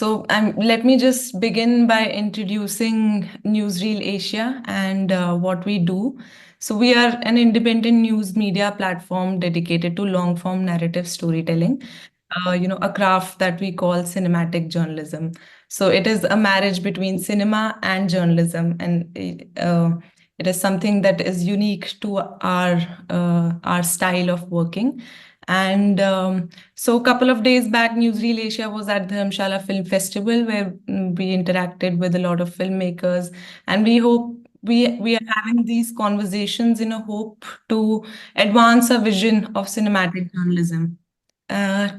Let me just begin by introducing Newsreel Asia and what we do. So we are an independent news media platform dedicated to long-form narrative storytelling, a craft that we call cinematic journalism. So it is a marriage between cinema and journalism, and it is something that is unique to our style of working. And so a couple of days back, Newsreel Asia was at the Dharamshala Film Festival where we interacted with a lot of filmmakers, and we hope we are having these conversations in a hope to advance a vision of cinematic journalism.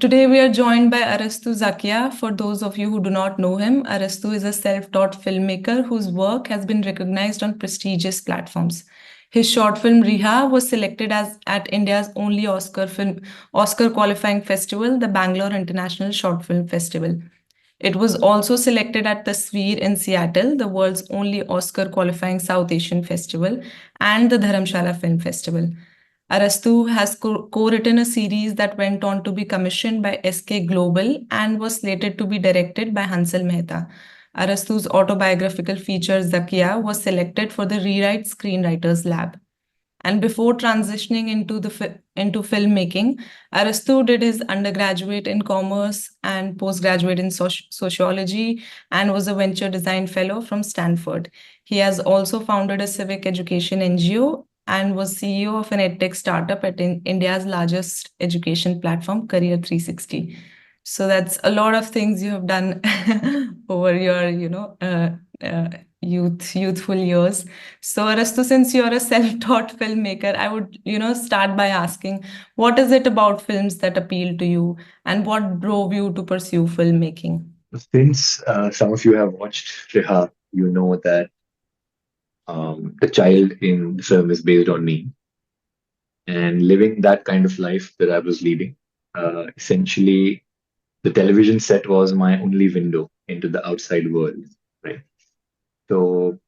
Today we are joined by Arastu Zakia. For those of you who do not know him, Arastu is a self-taught filmmaker whose work has been recognized on prestigious platforms. His short film Riha was selected as at India's only Oscar qualifying festival, the Bangalore International Short Film Festival. It was also selected at Tasveer in Seattle, the world's only Oscar qualifying South Asian festival, and the Dharamshala Film Festival. Arastu has co-written a series that went on to be commissioned by SK Global and was slated to be directed by Hansal Mehta. Arastu's autobiographical feature Zakia was selected for the Rewrite Screenwriters Lab. And before transitioning into filmmaking, Arastu did his undergraduate in commerce and postgraduate in sociology and was a venture design fellow from Stanford. He has also founded a civic education NGO and was CEO of an edtech startup at India's largest education platform, Career 360. So that's a lot of things you have done over your, youthful years. So Arastu, since you're a self-taught filmmaker, I would, start by asking, what is it about films that appeal to you, and what drove you to pursue filmmaking? Since some of you have watched Riha, you know that the child in the film is based on me. And living that kind of life that I was leading, essentially, the television set was my only window into the outside world, right? So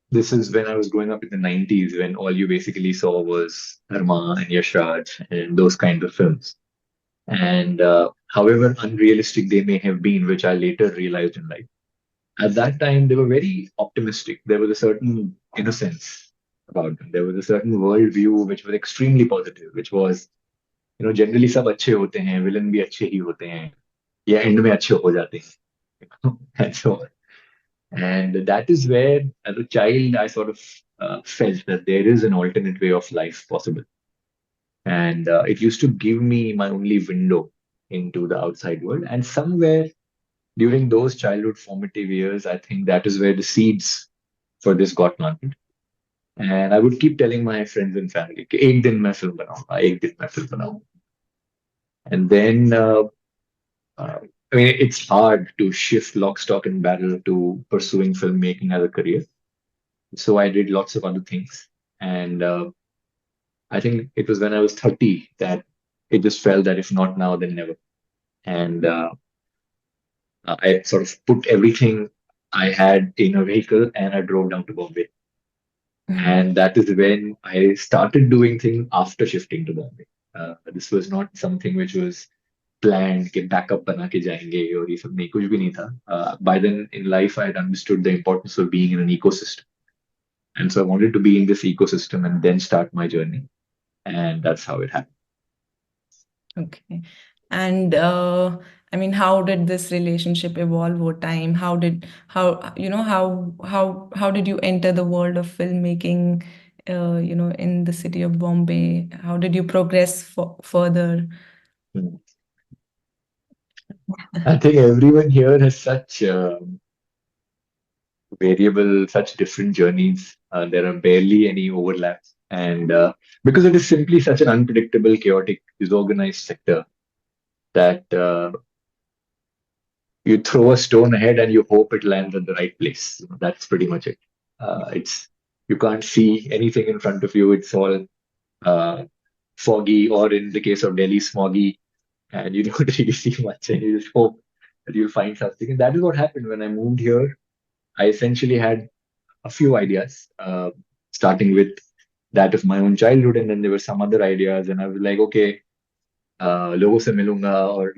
this is when I was growing up in the 90s, when all you basically saw was Dharma and Yash Raj and those kinds of films. And however unrealistic they may have been, which I later realized in life, at that time they were very optimistic. There was a certain innocence about them. There was a certain worldview which was extremely positive, which was, generally सब अच्छे होते हैं, villain भी अच्छे ही होते हैं, या end में अच्छे हो जाते हैं, and so on. And that is where, as a child, I sort of felt that there is an alternate way of life possible. And it used to give me my only window into the outside world. And somewhere during those childhood formative years, I think that is where the seeds for this got planted. And I would keep telling my friends and family, कि एक दिन मैं film बनाऊंगा, एक दिन मैं film बनाऊंगा. And then, I mean, it's hard to shift lock, stock, and barrel to pursuing filmmaking as a career. So I did lots of other things. And I think it was when I was 30 that it just felt that if not now, then never. And I sort of put everything I had in a vehicle and I drove down to Bombay. And that is when I started doing things after shifting to Bombay. This was not something which was planned कि backup बना के जाएंगे और ये सब नहीं, कुछ भी नहीं था. By then in life I had understood the importance of being in an ecosystem, and so I wanted to be in this ecosystem and then start my journey, and that's how it happened. Okay. And I mean, how did this relationship evolve over time? How did how did you enter the world of filmmaking, in the city of Bombay? How did you progress further? Hmm. I think everyone here has such variable, such different journeys. There are barely any overlaps, and because it is simply such an unpredictable, chaotic, disorganized sector that you throw a stone ahead and you hope it lands at the right place. That's pretty much it. It's you can't see anything in front of you. It's all foggy, or in the case of Delhi, smoggy, and you don't really see much, and you just hope that you'll find something. And that is what happened when I moved here. I essentially had a few ideas, starting with that of my own childhood, and then there were some other ideas, and I was like, okay, लोगों से मिलूंगा और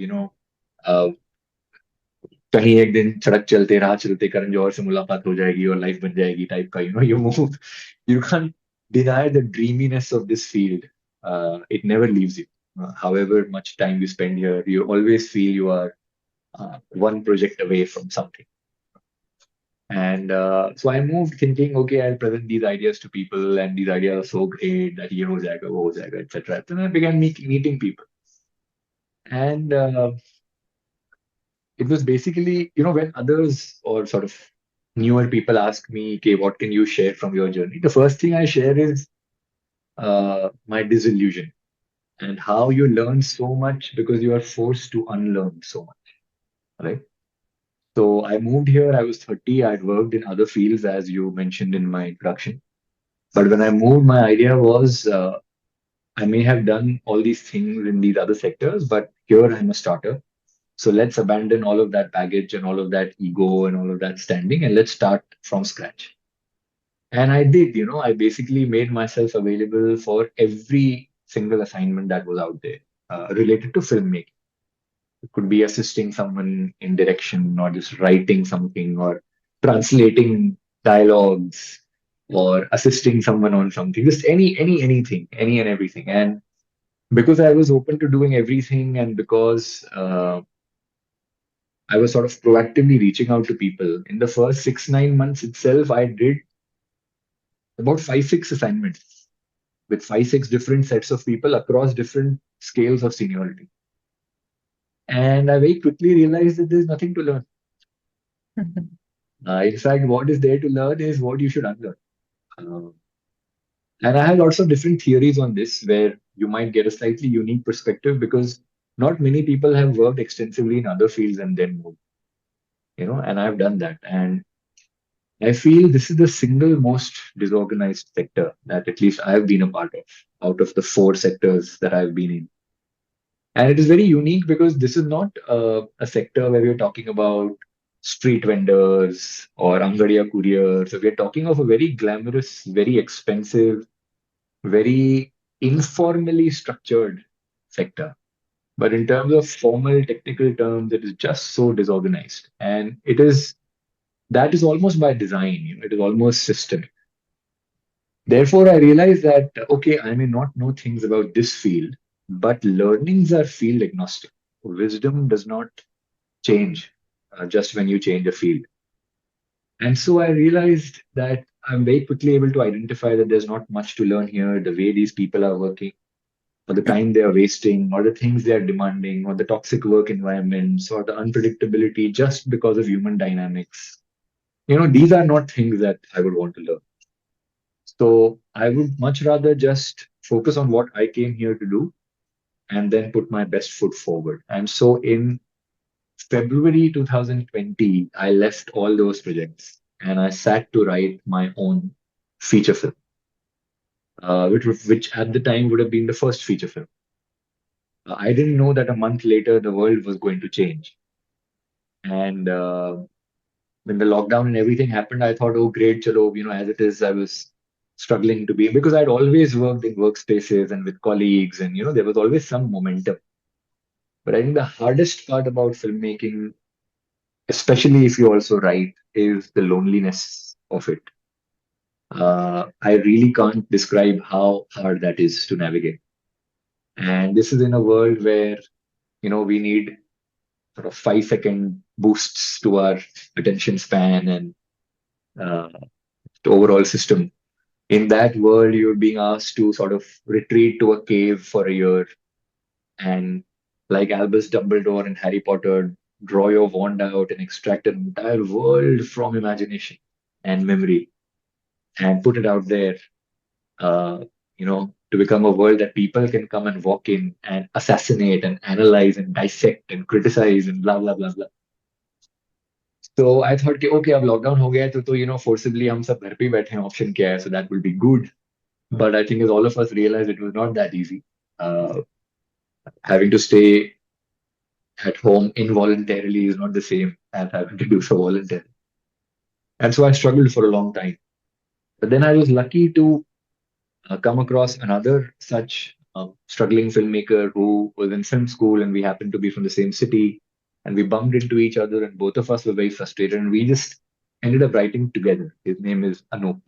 कहीं एक दिन सड़क चलते राह चलते करण जौहर से मुलाकात हो जाएगी और लाइफ बन जाएगी टाइप का you move you can deny the dreaminess of this field it never leaves you however much time you spend here you always feel you are one project away from something. And so I moved thinking, okay, I'll present these ideas to people, and these ideas are so great that ye ho jayega, wo ho jayega, etc. Then I began meeting people, and it was basically, when others or sort of newer people ask me, okay, what can you share from your journey? The first thing I share is my disillusion and how you learn so much because you are forced to unlearn so much, right? So I moved here, I was 30, I'd worked in other fields, as you mentioned in my introduction. But when I moved, my idea was I may have done all these things in these other sectors, but here I'm a starter. So let's abandon all of that baggage and all of that ego and all of that standing and let's start from scratch. And I did, I basically made myself available for every single assignment that was out there related to filmmaking. It could be assisting someone in direction or just writing something or translating dialogues or assisting someone on something, just anything, any and everything. And because I was open to doing everything and because I was sort of proactively reaching out to people, in the first 6, 9 months itself, I did about 5, 6 assignments with 5, 6 different sets of people across different scales of seniority. And I very quickly realized that there's nothing to learn. In fact, what is there to learn is what you should unlearn. Uh, and I have lots of different theories on this where you might get a slightly unique perspective because not many people have worked extensively in other fields and then moved, and I've done that. And I feel this is the single most disorganized sector that at least I've been a part of out of the 4 sectors that I've been in. And it is very unique because this is not a sector where we're talking about street vendors or Angadiya couriers. So we're talking of a very glamorous, very expensive, very informally structured sector. But in terms of formal technical terms, it is just so disorganized. And that is almost by design, it is almost systemic. Therefore, I realized that, okay, I may not know things about this field, but learnings are field agnostic. Wisdom does not change just when you change a field. And so I realized that I'm very quickly able to identify that there's not much to learn here, the way these people are working, or the time they are wasting, or the things they are demanding, or the toxic work environments, or the unpredictability just because of human dynamics. These are not things that I would want to learn. So I would much rather just focus on what I came here to do and then put my best foot forward. And so in February 2020, I left all those projects and I sat to write my own feature film, which at the time would have been the first feature film. I didn't know that a month later the world was going to change. And when the lockdown and everything happened, I thought, oh, great, chalo, as it is, I was struggling to be because I'd always worked in workspaces and with colleagues, and there was always some momentum. But I think the hardest part about filmmaking, especially if you also write, is the loneliness of it. I really can't describe how hard that is to navigate. And this is in a world where, we need sort of 5 second boosts to our attention span and uh, the overall system. In that world, you're being asked to sort of retreat to a cave for a year and, like Albus Dumbledore in Harry Potter, draw your wand out and extract an entire world from imagination and memory and put it out there, to become a world that people can come and walk in and assassinate and analyze and dissect and criticize and blah, blah, blah, blah. So I thought, okay, अब lockdown हो गया है तो forcibly हम सब घर पे ही बैठे हैं, option क्या है, so that will be good. But I think as all of us realized, it was not that easy. Uh, Having to stay at home involuntarily is not the same as having to do so voluntarily. And so I struggled for a long time. But then I was lucky to come across another such struggling filmmaker who was in film school, and we happened to be from the same city, and we bumped into each other, and both of us were very frustrated, and we just ended up writing together. His name is Anup,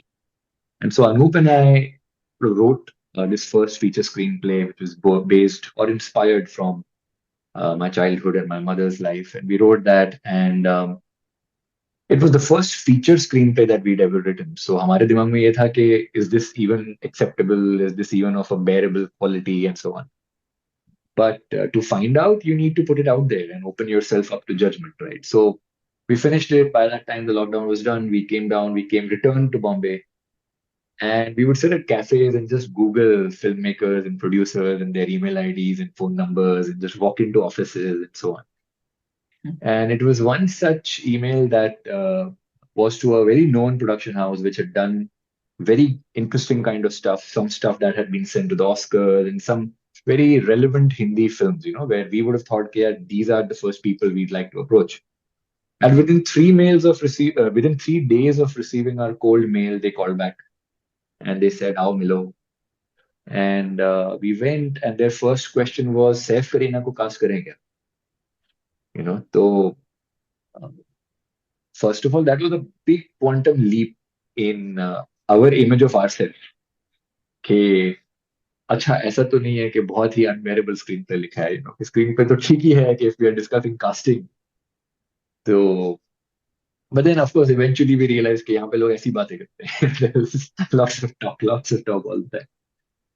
and so Anup and I wrote this first feature screenplay, which was based or inspired from my childhood and my mother's life, and we wrote that, and it was the first feature screenplay that we'd ever written. So हमारे दिमाग में ये था कि is this even acceptable? Is this even of a bearable quality and so on? But to find out, you need to put it out there and open yourself up to judgment, right? So we finished it. By that time, the lockdown was done. We came down. We came returned to Bombay, and we would sit at cafes and just Google filmmakers and producers and their email IDs and phone numbers and just walk into offices and so on. And it was one such email that was to a very known production house, which had done very interesting kind of stuff, some stuff that had been sent to the Oscars and some very relevant Hindi films, where we would have thought, yeah, these are the first people we'd like to approach. And within 3 days of receiving our cold mail, they called back and they said, "How Milo?" And we went, and their first question was, "Saif Kareena ko cast करें So first of all, that was a big quantum leap in our image of ourselves. कि अच्छा ऐसा तो नहीं है कि बहुत ही unbearable screen पे लिखा है स्क्रीन पे तो ठीक ही है कि if we are discussing casting तो but then of course eventually we realized कि यहाँ पे लोग ऐसी बातें करते हैं There's lots of talk all the time.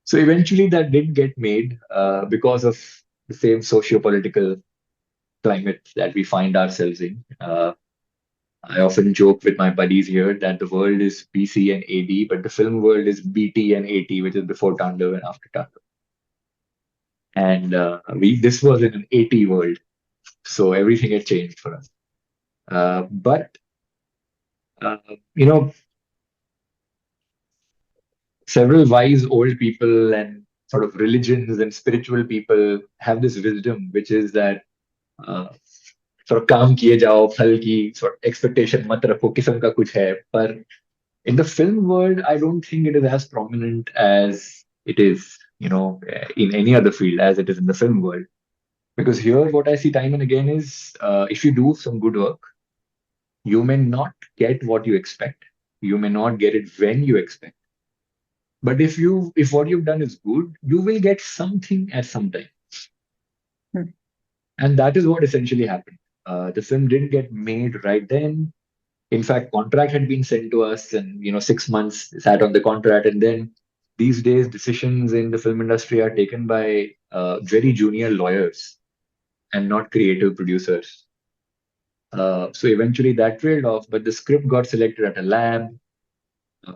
So eventually that did get made because of the same socio-political climate that we find ourselves in. I often joke with my buddies here that the world is BC and AD, but the film world is BT and AT, which is before Tandav and after Tandav. And this was in an AT world, so everything had changed for us. But uh, you know, several wise old people and sort of religions and spiritual people have this wisdom, which is that uh, sort of काम किए जाओ फल की sort of expectation मत रखो किस्म का कुछ है पर in the film world, I don't think it is as prominent as it is, in any other field as it is in the film world. Because here, what I see time and again is if you do some good work, you may not get what you expect. You may not get it when you expect. But if what you've done is good, you will get something at some time. Hmm. And that is what essentially happened. The film didn't get made right then. In fact, contract had been sent to us, and 6 months sat on the contract, and then these days decisions in the film industry are taken by very junior lawyers and not creative producers. So eventually that trailed off, but the script got selected at a lab.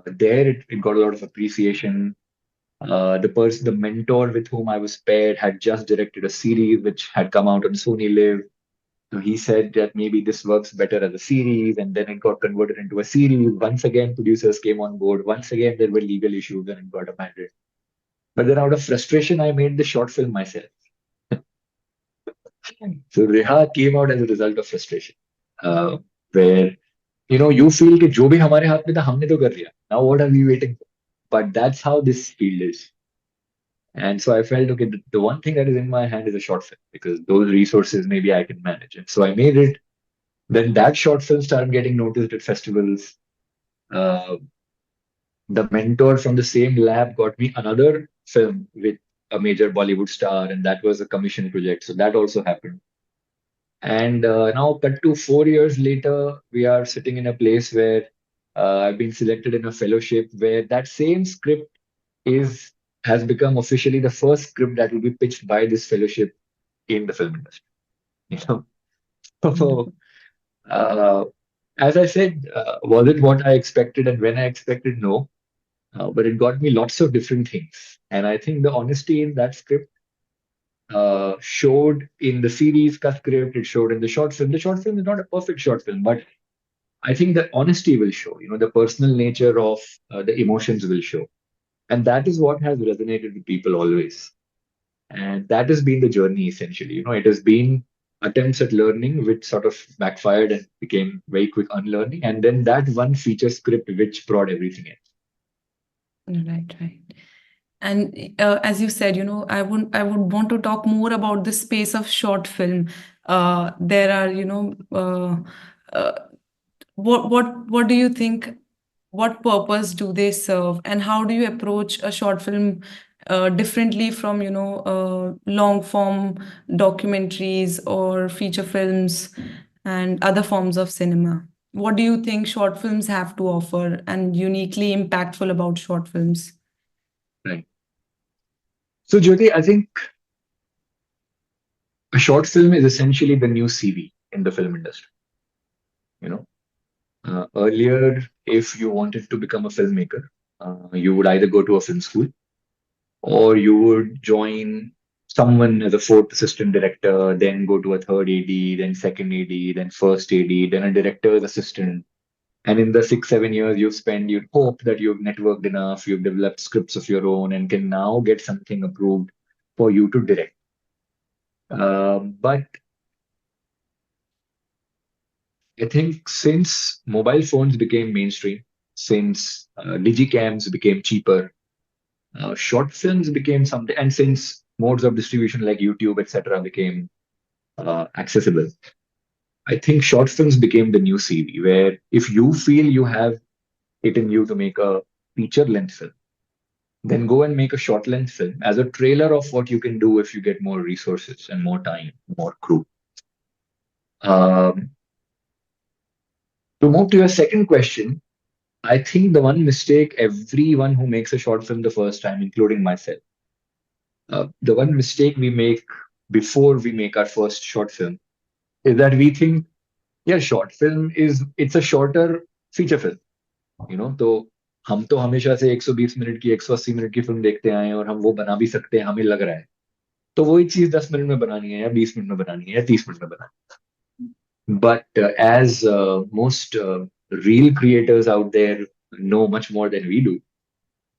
There it got a lot of appreciation. The mentor with whom I was paired had just directed a series which had come out on Sony Live. So he said that maybe this works better as a series, and then it got converted into a series. Once again, producers came on board. Once again, there were legal issues and it got amended. But then out of frustration, I made the short film myself. So Riha came out as a result of frustration, where you feel कि जो भी हमारे हाथ में था हमने तो कर लिया. Now what are we waiting for? But that's how this field is. And so I felt, okay, the one thing that is in my hand is a short film because those resources maybe I can manage. And so I made it. Then that short film started getting noticed at festivals. Uh, the mentor from the same lab got me another film with a major Bollywood star, and that was a commission project. So that also happened. And now, cut to 4 years later, we are sitting in a place where I've been selected in a fellowship where that same script is has become officially the first script that will be pitched by this fellowship in the film industry. You know, so uh, as I said, was it what I expected and when I expected? No, but it got me lots of different things, and I think the honesty in that script showed in the series cut script. It showed in the short film. The short film is not a perfect short film, but I think the honesty will show. The personal nature of the emotions will show, and that is what has resonated with people always. And that has been the journey essentially. It has been attempts at learning which sort of backfired and became very quick unlearning, and then that one feature script which brought everything in. Right, right. And as you said, I would want to talk more about the space of short film. There are, uh, what do you think? What purpose do they serve, and how do you approach a short film differently from, long form documentaries or feature films and other forms of cinema? What do you think short films have to offer and uniquely impactful about short films? Right. So, Jyoti, I think a short film is essentially the new CV in the film industry. You know, earlier, if you wanted to become a filmmaker, you would either go to a film school or you would join someone as a fourth assistant director, then go to a third AD, then second AD, then first AD, then a director's assistant. And in the 6, 7 years you've spent, you'd hope that you've networked enough, you've developed scripts of your own, and can now get something approved for you to direct. But I think since mobile phones became mainstream, since digicams became cheaper, short films became something, and since modes of distribution like YouTube, etc., became accessible, I think short films became the new CV, where if you feel you have it in you to make a feature length film, then go and make a short length film as a trailer of what you can do if you get more resources and more time, more crew. Um, to move to your second question, I think the one mistake everyone who makes a short film the first time, including myself, the one mistake we make before we make our first short film is that we think, yeah, short film is it's a shorter feature film. तो हम तो हमेशा से 120 minute की 180 minute की film देखते आए हैं और हम वो बना भी सकते हैं, हमें लग रहा है। तो वही चीज 10 मिनट में बनानी है या 20 मिनट में बनानी है या 30 मिनट में बनानी है। But as most real creators out there know much more than we do,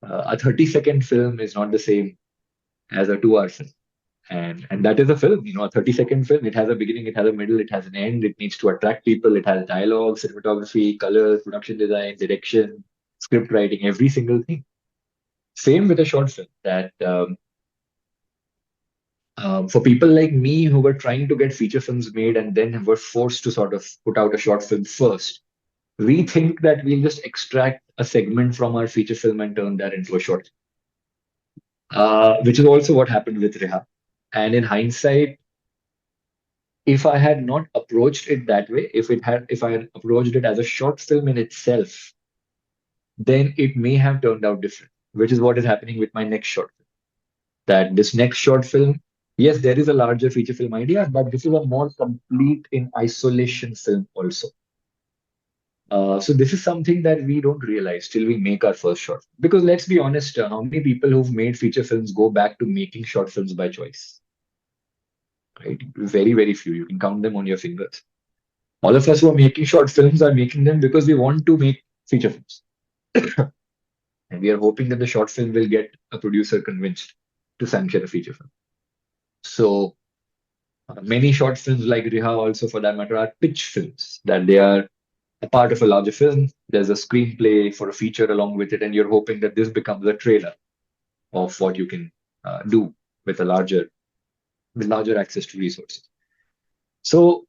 a 30-second film is not the same as a 2 hour film. And that is a film, a 30-second film. It has a beginning, it has a middle, it has an end. It needs to attract people. It has dialogue, cinematography, colors, production design, direction, script writing, every single thing. Same with a short film. That for people like me who were trying to get feature films made and then were forced to sort of put out a short film first, we think that we'll just extract a segment from our feature film and turn that into a short, which is also what happened with Riha. And in hindsight, if I had not approached it that way, if I had approached it as a short film in itself, then it may have turned out different, which is what is happening with my next short film. That this next short film, yes, there is a larger feature film idea, but this is a more complete in isolation film also. So this is something that we don't realize till we make our first short. Because let's be honest, how many people who've made feature films go back to making short films by choice? Right? Very, very few. You can count them on your fingers. All of us who are making short films are making them because we want to make feature films. And we are hoping that the short film will get a producer convinced to sanction a feature film. So many short films like Riha also for that matter are pitch films, that they are a part of a larger film. There's a screenplay for a feature along with it, and you're hoping that this becomes a trailer of what you can do with larger access to resources. So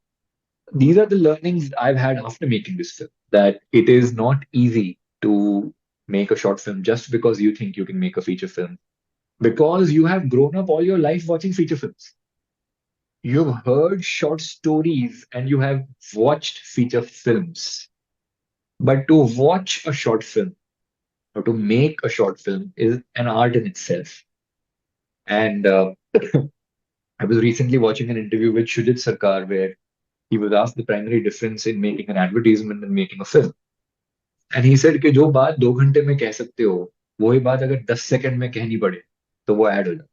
these are the learnings I've had after making this film, that it is not easy to make a short film just because you think you can make a feature film, because you have grown up all your life watching feature films. You've heard short stories and you have watched feature films. But to watch a short film or to make a short film is an art in itself. And I was recently watching an interview with Shujit Sarkar where he was asked the primary difference in making an advertisement and making a film. And he said कि जो बात 2 घंटे में कह सकते हो, वही बात अगर 10 सेकंड में कहनी पड़े, तो वो ऐड हो जाता है.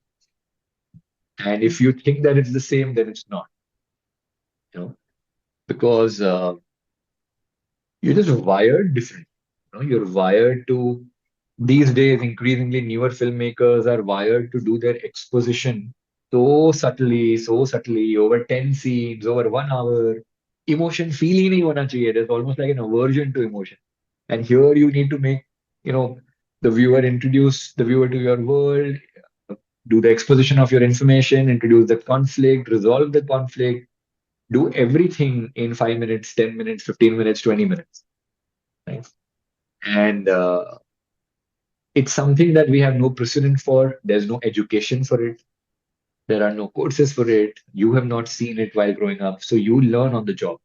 And if you think that it's the same, then it's not. Because you're just wired different. You're wired to, these days, increasingly newer filmmakers are wired to do their exposition so subtly, over 10 scenes, over 1 hour. Emotion feel ही नहीं होना चाहिए. There's almost like an aversion to emotion. And here you need to make, you know, The viewer introduce the viewer to your world, do the exposition of your information, introduce the conflict, resolve the conflict, do everything in 5 minutes, 10 minutes, 15 minutes, 20 minutes. Right? And it's something that we have no precedent for. There's no education for it. There are no courses for it. You have not seen it while growing up. So you learn on the job.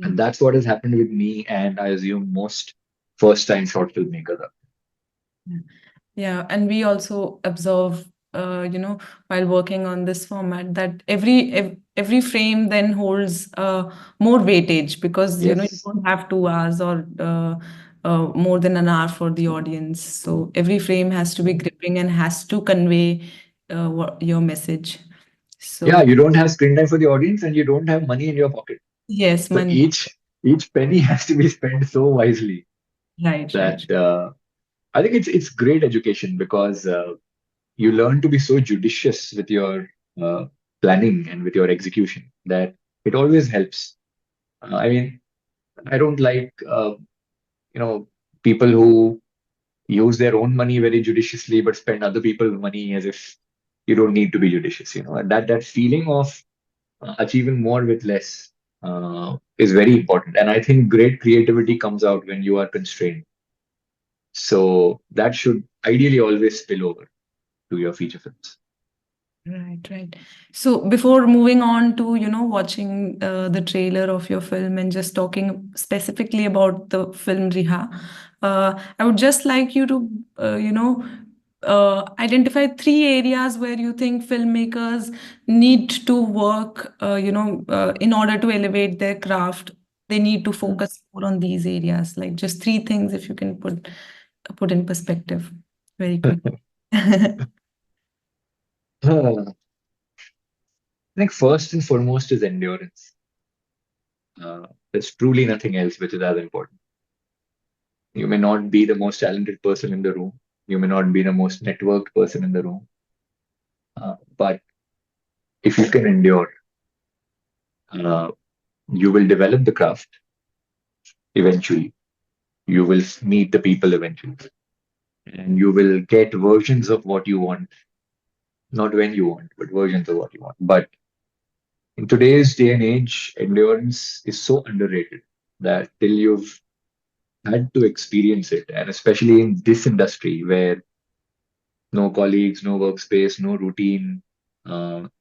And Mm. that's what has happened with me, and I assume most first time short filmmakers. Yeah. Yeah, and we also observe, while working on this format, that every frame then holds more weightage because you Yes. don't have 2 hours or more than an hour for the audience. So every frame has to be gripping and has to convey your message. Yeah, So you don't have screen time for the audience and you don't have money in your pocket. yes, So man, each penny has to be spent so wisely right, right, that I think it's great education because you learn to be so judicious with your uh, planning and with your execution that it always helps. I mean, I don't like you know people who use their own money very judiciously but spend other people's money as if you don't need to be judicious. And that feeling of achieving more with less is very important. And I think great creativity comes out when you are constrained. So that should ideally always spill over to your feature films. right, right. So before moving on to, watching the trailer of your film and just talking specifically about the film Riha, I would just like you to, identify 3 areas where you think filmmakers need to work, in order to elevate their craft. They need to Mm. focus more on these areas, like just 3 things if you can put in perspective very quick. I think first and foremost is endurance. There's truly nothing else which is as important. You may not be the most talented person in the room. You may not be the most networked person in the room. But if you can endure, uh, you will develop the craft eventually. You will meet the people eventually. And you will get versions of what you want, not when you want, but versions of what you want. But in today's day and age, endurance is so underrated that till you've had to experience it, and especially in this industry where no colleagues, no workspace, no routine,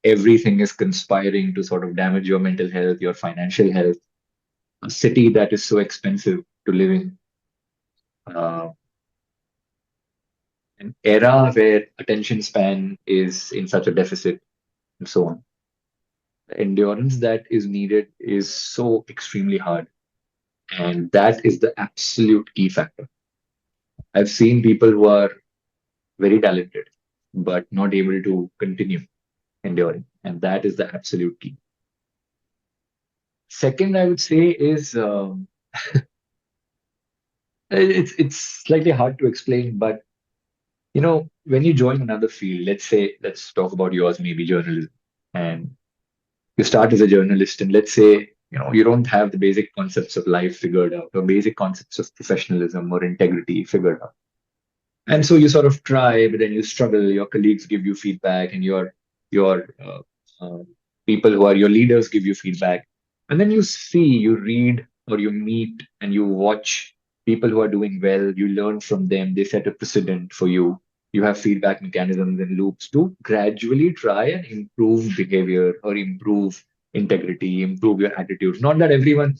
everything is conspiring to sort of damage your mental health, your financial health, a city that is so expensive to live in, uh, an era where attention span is in such a deficit, and so on. The endurance that is needed is so extremely hard. And that is the absolute key factor. I've seen people who are very talented, but not able to continue enduring. And that is the absolute key. Second, I would say is it's slightly hard to explain, but when you join another field, let's talk about yours, maybe journalism, and you start as a journalist, and let's say you don't have the basic concepts of life figured out, or basic concepts of professionalism or integrity figured out. And so you sort of try, but then you struggle. Your colleagues give you feedback, and your uh, people who are your leaders give you feedback. And then you see, you read, or you meet, and you watch people who are doing well. You learn from them. They set a precedent for you. You have feedback mechanisms and loops to gradually try and improve behavior or improve integrity, improve your attitude. Not that everyone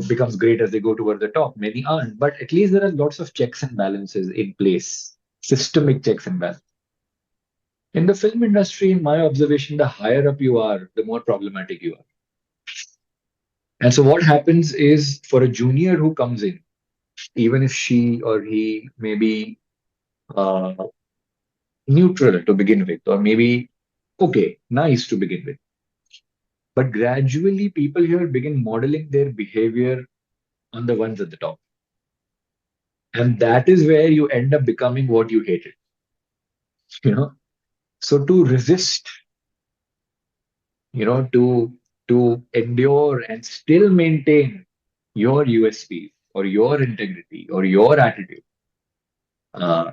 becomes great as they go toward the top. Many aren't, but at least there are lots of checks and balances in place, systemic checks and balances. In the film industry, in my observation, the higher up you are, the more problematic you are. And so what happens is for a junior who comes in, even if she or he may be uh, neutral to begin with, or maybe okay, nice to begin with, but gradually people here begin modeling their behavior on the ones at the top. And that is where you end up becoming what you hated. You know, so to resist, to endure and still maintain your USP or your integrity or your attitude, Uh,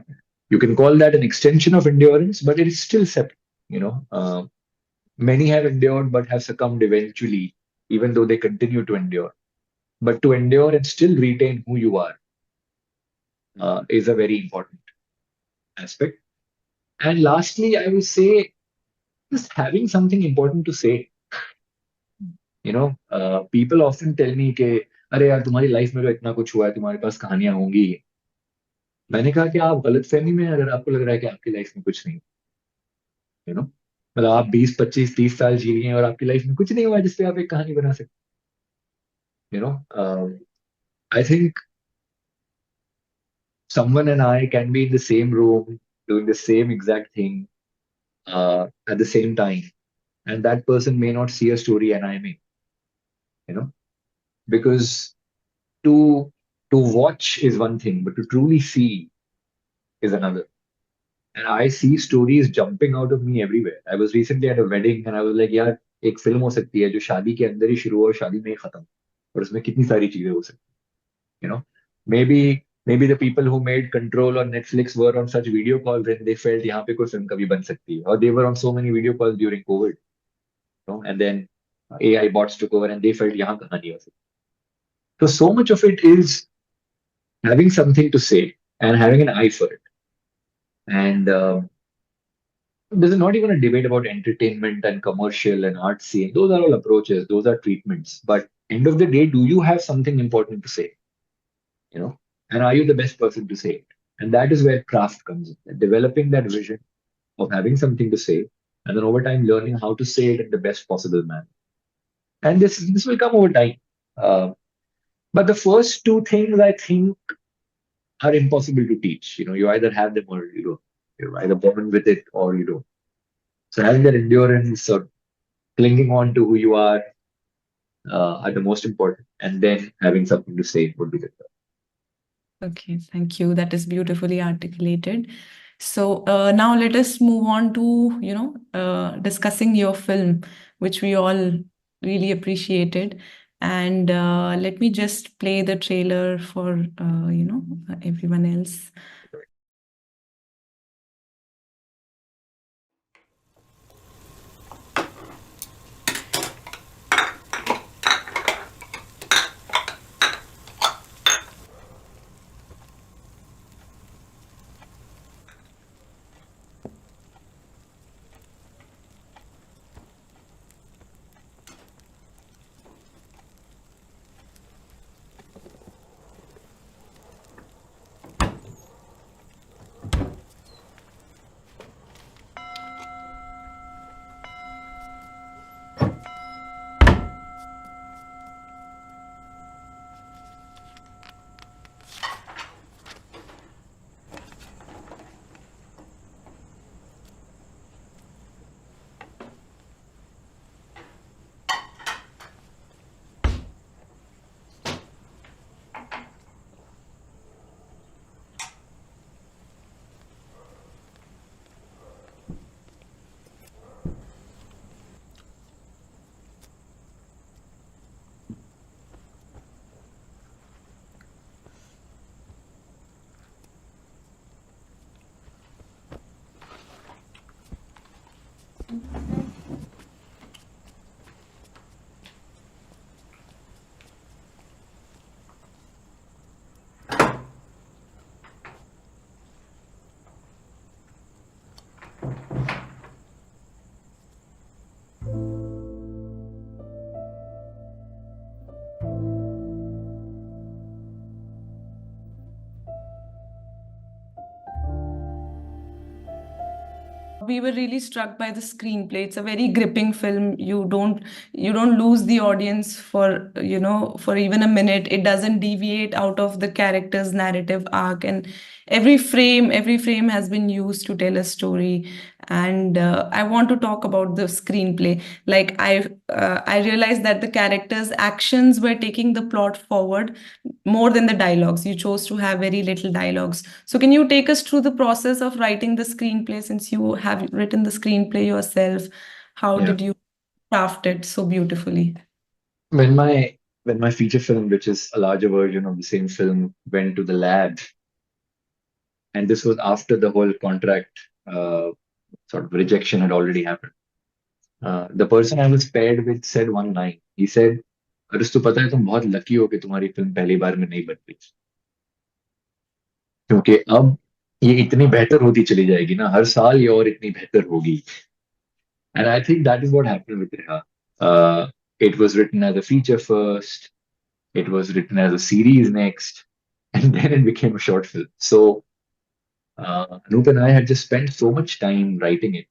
you can call that an extension of endurance, but it is still separate. You know, many have endured but have succumbed eventually, even though they continue to endure. But to endure and still retain who you are is a very important aspect. And lastly, I will say just having something important to say. People often tell me कि अरे यार तुम्हारी life में तो इतना कुछ हुआ है, तुम्हारे पास कहानियां होंगी. मैंने कहा कि आप गलतफहमी में हैं अगर आपको लग रहा है कि आपकी लाइफ में कुछ नहीं. यू नो मतलब आप 20 25 30 साल जी रही हैं और आपकी लाइफ में कुछ नहीं हुआ जिसपे आप एक कहानी बना सकते. You know I think someone and I can be in the same room doing the same exact thing at the same time, and that person may not see a story and I may. You know, because to to watch is one thing, but to truly see is another. And I see stories jumping out of me everywhere. I was recently at a wedding and I was like, यार एक film हो सकती है जो शादी के अंदर ही शुरू हो और शादी में ही खत्म, और उसमें कितनी सारी चीजें हो सकती हैं. Maybe the people who made Control on Netflix were on such video calls and they felt यहाँ पे कोई फिल्म कभी बन सकती है, or they were on so many video calls during COVID, and then AI bots took over and they felt यहाँ कहानी हो सकती. So much of it is having something to say and having an eye for it. And there's not even a debate about entertainment and commercial and artsy. Those are all approaches, those are treatments. But end of the day, do you have something important to say? You know, and are you the best person to say it? And that is where craft comes in, developing that vision of having something to say, and then over time learning how to say it in the best possible manner. And this will come over time. Uh, but the first two things I think are impossible to teach. You either have them or you don't. You're either born with it or you don't. So having that endurance or clinging on to who you are the most important, and then having something to say would be the third. Okay, thank you. That is beautifully articulated. So now let us move on to, discussing your film, which we all really appreciated. And let me just play the trailer for, everyone else. We were really struck by the screenplay. It's a very gripping film. You don't lose the audience for even a minute. It doesn't deviate out of the character's narrative arc, and every frame has been used to tell a story. And I want to talk about the screenplay. Like I realized that the characters' actions were taking the plot forward more than the dialogues. You chose to have very little dialogues. So can you take us through the process of writing the screenplay, since you have written the screenplay yourself? How Yeah. did you craft it so beautifully? When my feature film, which is a larger version of the same film, went to the lab, and this was after the whole contract sort of rejection had already happened. The person I was paired with said one line. He said, "अरस्तु पता है तुम बहुत lucky हो कि तुम्हारी film पहली बार में नहीं बन गई, क्योंकि अब ये इतनी बेहतर होती चली जाएगी ना, हर साल ये और इतनी बेहतर होगी." And I think that is what happened with Riha. It was written as a feature first, it was written as a series next, and then it became a short film. So Anup and I had just spent so much time writing it,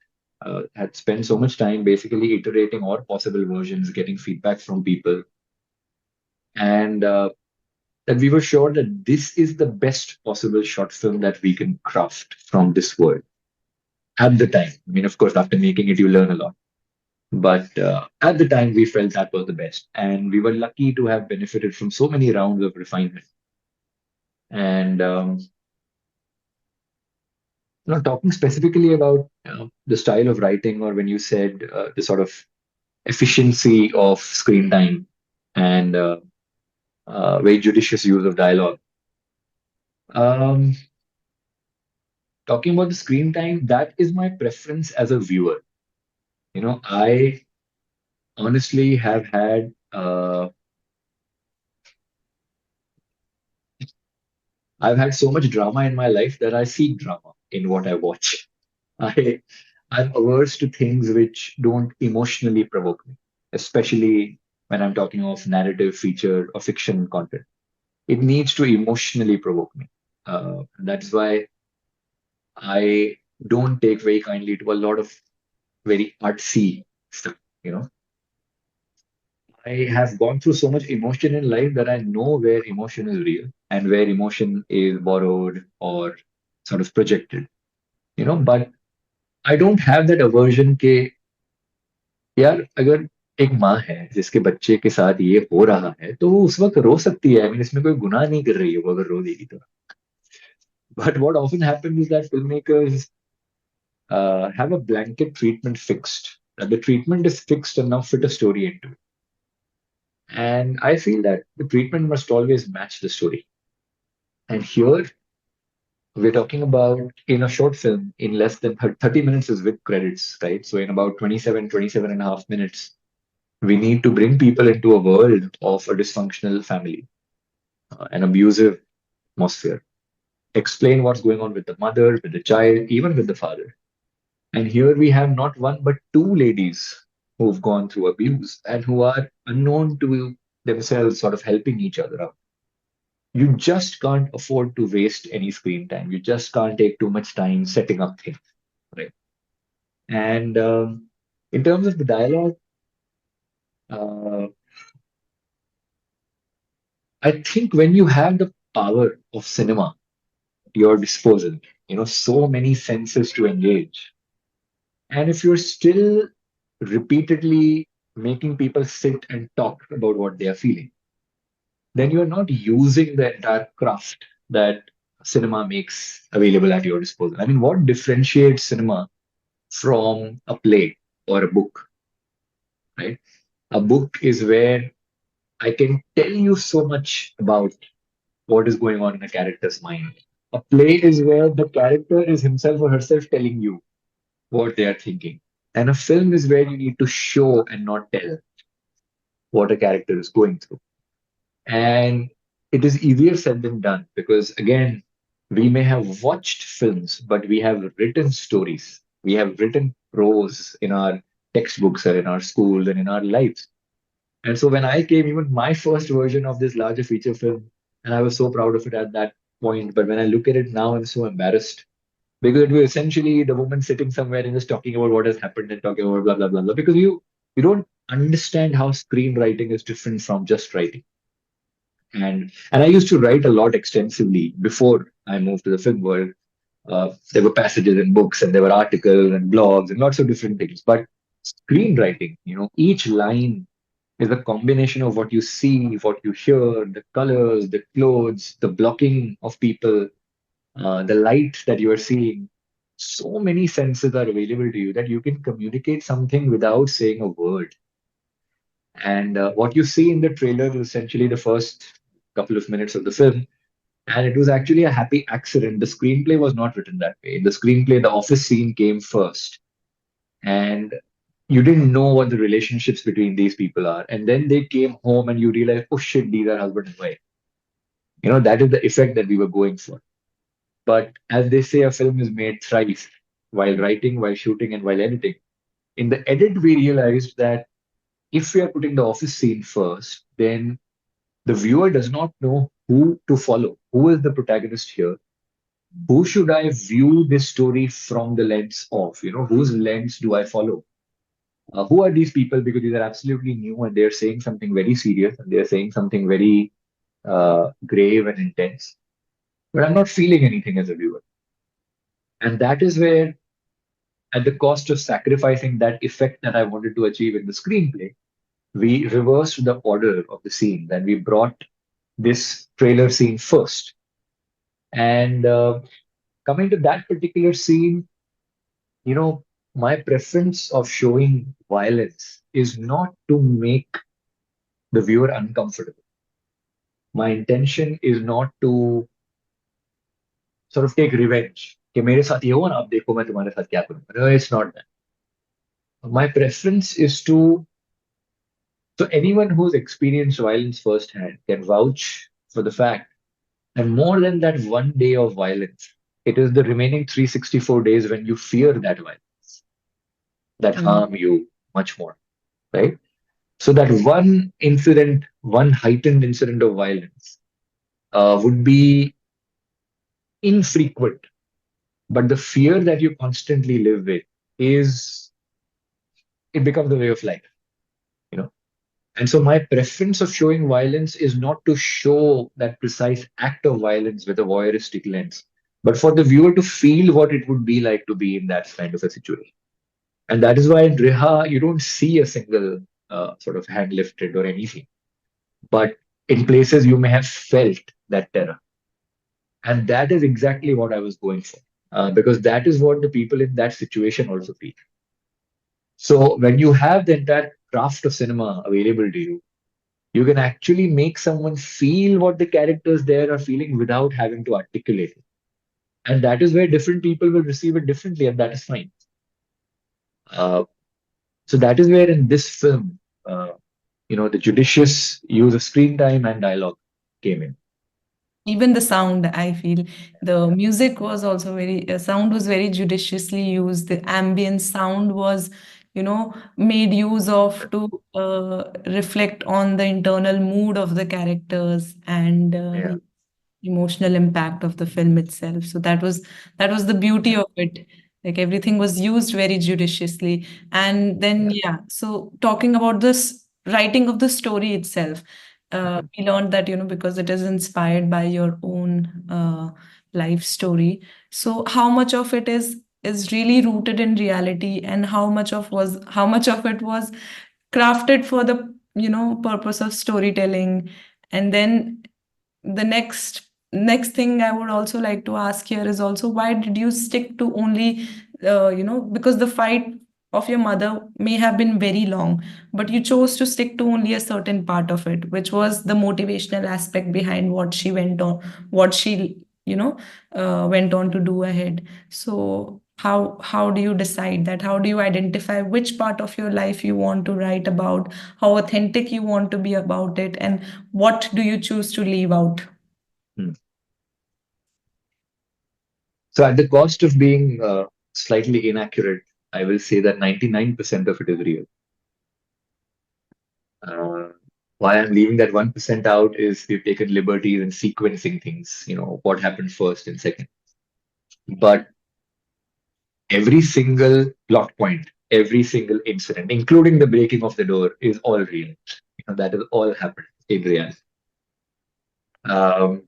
had spent so much time basically iterating all possible versions, getting feedback from people, and that we were sure that this is the best possible short film that we can craft from this world at the time. I mean, of course, after making it, you learn a lot. But at the time, we felt that was the best. And we were lucky to have benefited from so many rounds of refinement. And talking specifically about the style of writing, or when you said the sort of efficiency of screen time and very judicious use of dialogue. Um, Talking about the screen time, that is my preference as a viewer. I honestly have had I've had so much drama in my life that I seek drama in what I watch. I I'm averse to things which don't emotionally provoke me, especially when I'm talking of narrative, feature, or fiction content. It needs to emotionally provoke me. That's why I don't take very kindly to a lot of very artsy stuff. You know, I have gone through so much emotion in life that I know where emotion is real and where emotion is borrowed or sort of projected. But I don't have that aversion के यार अगर एक माँ है जिसके बच्चे के साथ ये हो रहा है तो वो उस वक्त रो सकती है. आई मीन इसमें कोई गुनाह नहीं कर रही है वो अगर रो देगी तो. But what often happens is that filmmakers have a blanket treatment fixed. That the treatment is fixed and now fit a story into it. And I feel that the treatment must always match the story. And here we're talking about in a short film in less than 30 minutes is with credits, right? So in about 27 and a half minutes, we need to bring people into a world of a dysfunctional family, an abusive atmosphere, explain what's going on with the mother, with the child, even with the father. And here we have not one but two ladies who've gone through abuse and who are unknown to themselves, sort of helping each other out. You just can't afford to waste any screen time. You just can't take too much time setting up things, right? And in terms of the dialogue, uh, I think when you have the power of cinema at your disposal, so many senses to engage, and if you're still repeatedly making people sit and talk about what they are feeling, then you're not using the entire craft that cinema makes available at your disposal. I mean, what differentiates cinema from a play or a book, right? A book is where I can tell you so much about what is going on in a character's mind. A play is where the character is himself or herself telling you what they are thinking. And a film is where you need to show and not tell what a character is going through. And it is easier said than done because, again, we may have watched films, but we have written stories. We have written prose in our textbooks or in our schools and in our lives. And so when I came, even my first version of this larger feature film, and I was so proud of it at that point, but when I look at it now, I'm so embarrassed because it was essentially the woman sitting somewhere and just talking about what has happened and talking about blah blah blah blah. Because you don't understand how screenwriting is different from just writing. And I used to write a lot extensively before I moved to the film world. There were passages in books and there were articles and blogs and lots of different things. But screenwriting, each line is a combination of what you see, what you hear, the colors, the clothes, the blocking of people, the light that you are seeing. So many senses are available to you that you can communicate something without saying a word. And what you see in the trailer is essentially the first couple of minutes of the film. And it was actually a happy accident. The screenplay was not written that way. In the screenplay, the office scene came first, and you didn't know what the relationships between these people are. And then they came home, and you realize, oh shit, these are husband and wife. That is the effect that we were going for. But as they say, a film is made thrice, while writing, while shooting, and while editing. In the edit, we realized that if we are putting the office scene first, then the viewer does not know who to follow. Who is the protagonist here? Who should I view this story from the lens of? Whose lens do I follow? Who are these people? Because these are absolutely new and they're saying something very serious and they're saying something very grave and intense. But I'm not feeling anything as a viewer. And that is where, at the cost of sacrificing that effect that I wanted to achieve in the screenplay, we reversed the order of the scene. Then we brought this trailer scene first. And coming to that particular scene, you know, my preference of showing violence is not to make the viewer uncomfortable. My intention is not to sort of take revenge. कि मेरे साथ ये हुआ ना, अब देखो मैं तुम्हारे साथ क्या करूँ. No, it's not that. My preference is to, so anyone who's experienced violence firsthand can vouch for the fact, and more than that one day of violence, it is the remaining 364 days when you fear that violence that Mm. harm you much more, right? So that one incident, one heightened incident of violence would be infrequent, but the fear that you constantly live with is, it becomes the way of life, you know. And so my preference of showing violence is not to show that precise act of violence with a voyeuristic lens, but for the viewer to feel what it would be like to be in that kind of a situation. And that is why in Riha, you don't see a single sort of hand lifted or anything. But in places, you may have felt that terror. And that is exactly what I was going for, because that is what the people in that situation also feel. So when you have the entire craft of cinema available to you, you can actually make someone feel what the characters there are feeling without having to articulate it. And that is where different people will receive it differently, and that is fine. Uh, so that is where in this film, the judicious use of screen time and dialogue came in. Even the sound, I feel the music was also very, sound was very judiciously used. The ambient sound was, made use of to reflect on the internal mood of the characters and Yeah. the emotional impact of the film itself. So that was the beauty Yeah. of it. Like everything was used very judiciously. And then Yeah. yeah, so talking about this writing of the story itself, Mhm. we learned that, because it is inspired by your own life story. So how much of it is really rooted in reality, and how much of it was crafted for the purpose of storytelling. And then the next thing I would also like to ask here is also, why did you stick to only because the fight of your mother may have been very long, but you chose to stick to only a certain part of it, which was the motivational aspect behind what she went on to do ahead. So how do you decide that? How do you identify which part of your life you want to write about, how authentic you want to be about it, and what do you choose to leave out? Mm. So, at the cost of being slightly inaccurate, I will say that 99% of it is real. Uh, why I'm leaving that 1% out is we've taken liberties in sequencing things, what happened first and second. But every single plot point, every single incident, including the breaking of the door, is all real. That has all happened in reality. Um,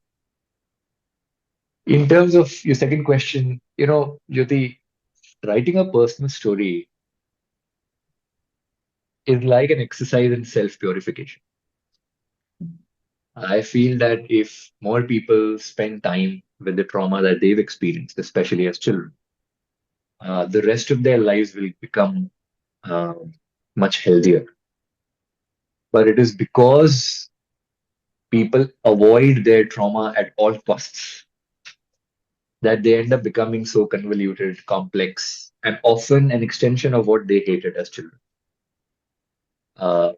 in terms of your second question, Jyoti, writing a personal story is like an exercise in self-purification. I feel that if more people spend time with the trauma that they've experienced, especially as children, the rest of their lives will become much healthier. But it is because people avoid their trauma at all costs, that they end up becoming so convoluted, complex, and often an extension of what they hated as children.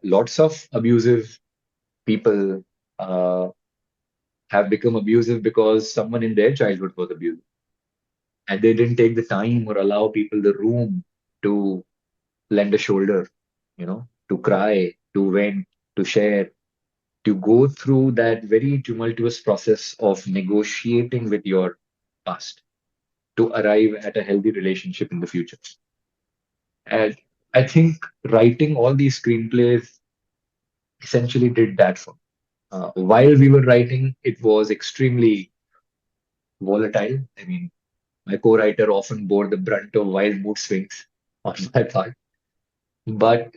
Lots of abusive people uh, have become abusive because someone in their childhood was abusive, and they didn't take the time or allow people the room to lend a shoulder, to cry, to vent, to share, to go through that very tumultuous process of negotiating with your past to arrive at a healthy relationship in the future. And I think writing all these screenplays essentially did that for me. While we were writing, it was extremely volatile. I mean, my co-writer often bore the brunt of wild mood swings on my part. But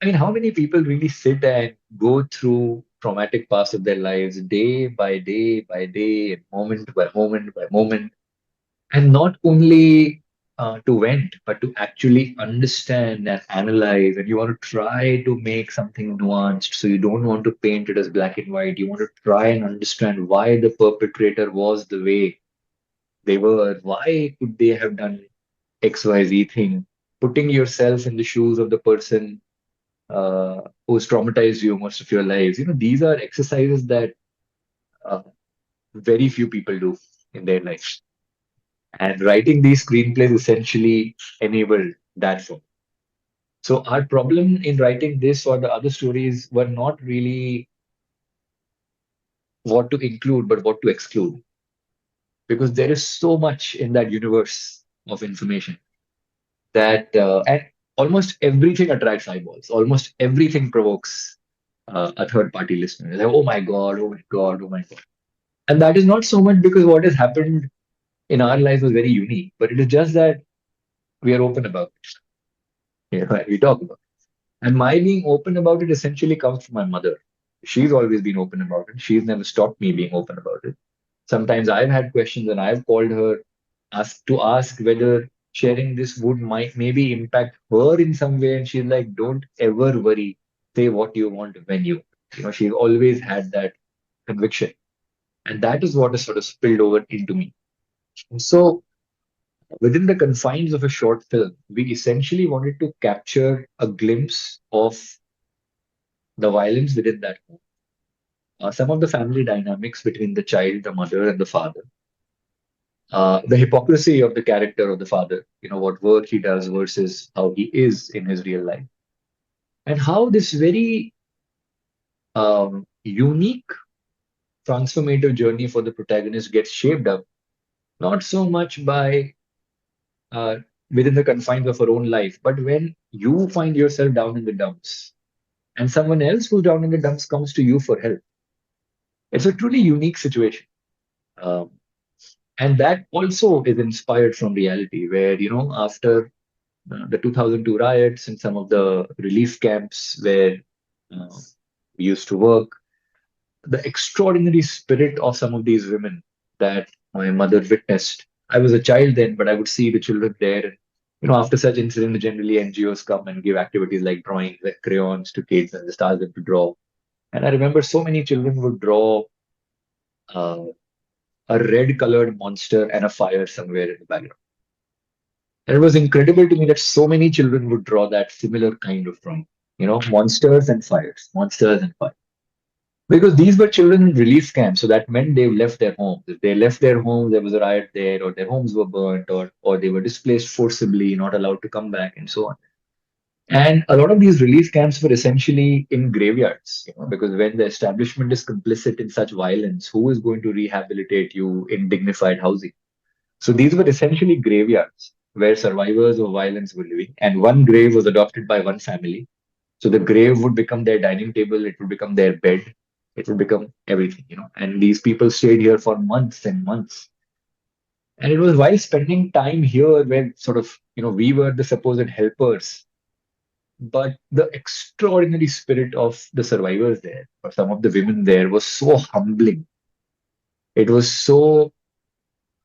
I mean, how many people really sit and go through traumatic parts of their lives day by day by day, moment by moment by moment, and not only to vent, but to actually understand and analyze. And you want to try to make something nuanced. So you don't want to paint it as black and white. You want to try and understand why the perpetrator was the way they were. Why could they have done XYZ thing? Putting yourself in the shoes of the person who's traumatized you most of your lives. These are exercises that uh, very few people do in their lives. And writing these screenplays essentially enabled that for me. So our problem in writing this or the other stories were not really what to include, but what to exclude. Because there is so much in that universe of information that, and almost everything attracts eyeballs. Almost everything provokes a third party listener. Like, oh my God, oh my God, oh my God. And that is not so much because what has happened in our lives was very unique, but it is just that we are open about it. And we talk about it. And my being open about it essentially comes from my mother. She's always been open about it. She's never stopped me being open about it. Sometimes I've had questions and I've called her ask whether sharing this would might maybe impact her in some way. And she's like, don't ever worry. Say what you want when she's always had that conviction. And that is what has sort of spilled over into me. So within the confines of a short film, we essentially wanted to capture a glimpse of the violence within that home, some of the family dynamics between the child, the mother, and the father, the hypocrisy of the character of the father, what work he does versus how he is in his real life, and how this very unique transformative journey for the protagonist gets shaped up, not so much by uh, within the confines of her own life, but when you find yourself down in the dumps and someone else who's down in the dumps comes to you for help. It's a truly unique situation. Um, and that also is inspired from reality, where, after the 2002 riots and some of the relief camps where uh, we used to work, the extraordinary spirit of some of these women that my mother witnessed. I was a child then, but I would see the children there. And, after such incidents, generally NGOs come and give activities like drawing with crayons to kids and just ask them to draw. And I remember so many children would draw uh, a red colored monster and a fire somewhere in the background. And it was incredible to me that so many children would draw that similar kind of drawing, monsters and fires, monsters and fire. Because these were children in relief camps, so that meant they left their homes. If they left their homes, there was a riot there, or their homes were burnt, or they were displaced forcibly, not allowed to come back, and so on. And a lot of these relief camps were essentially in graveyards, because when the establishment is complicit in such violence, who is going to rehabilitate you in dignified housing? So these were essentially graveyards where survivors of violence were living, and one grave was adopted by one family. So the grave would become their dining table, it would become their bed, it would become everything. And these people stayed here for months and months. And it was while spending time here where sort of, we were the supposed helpers, but the extraordinary spirit of the survivors there, or some of the women there, was so humbling. It was so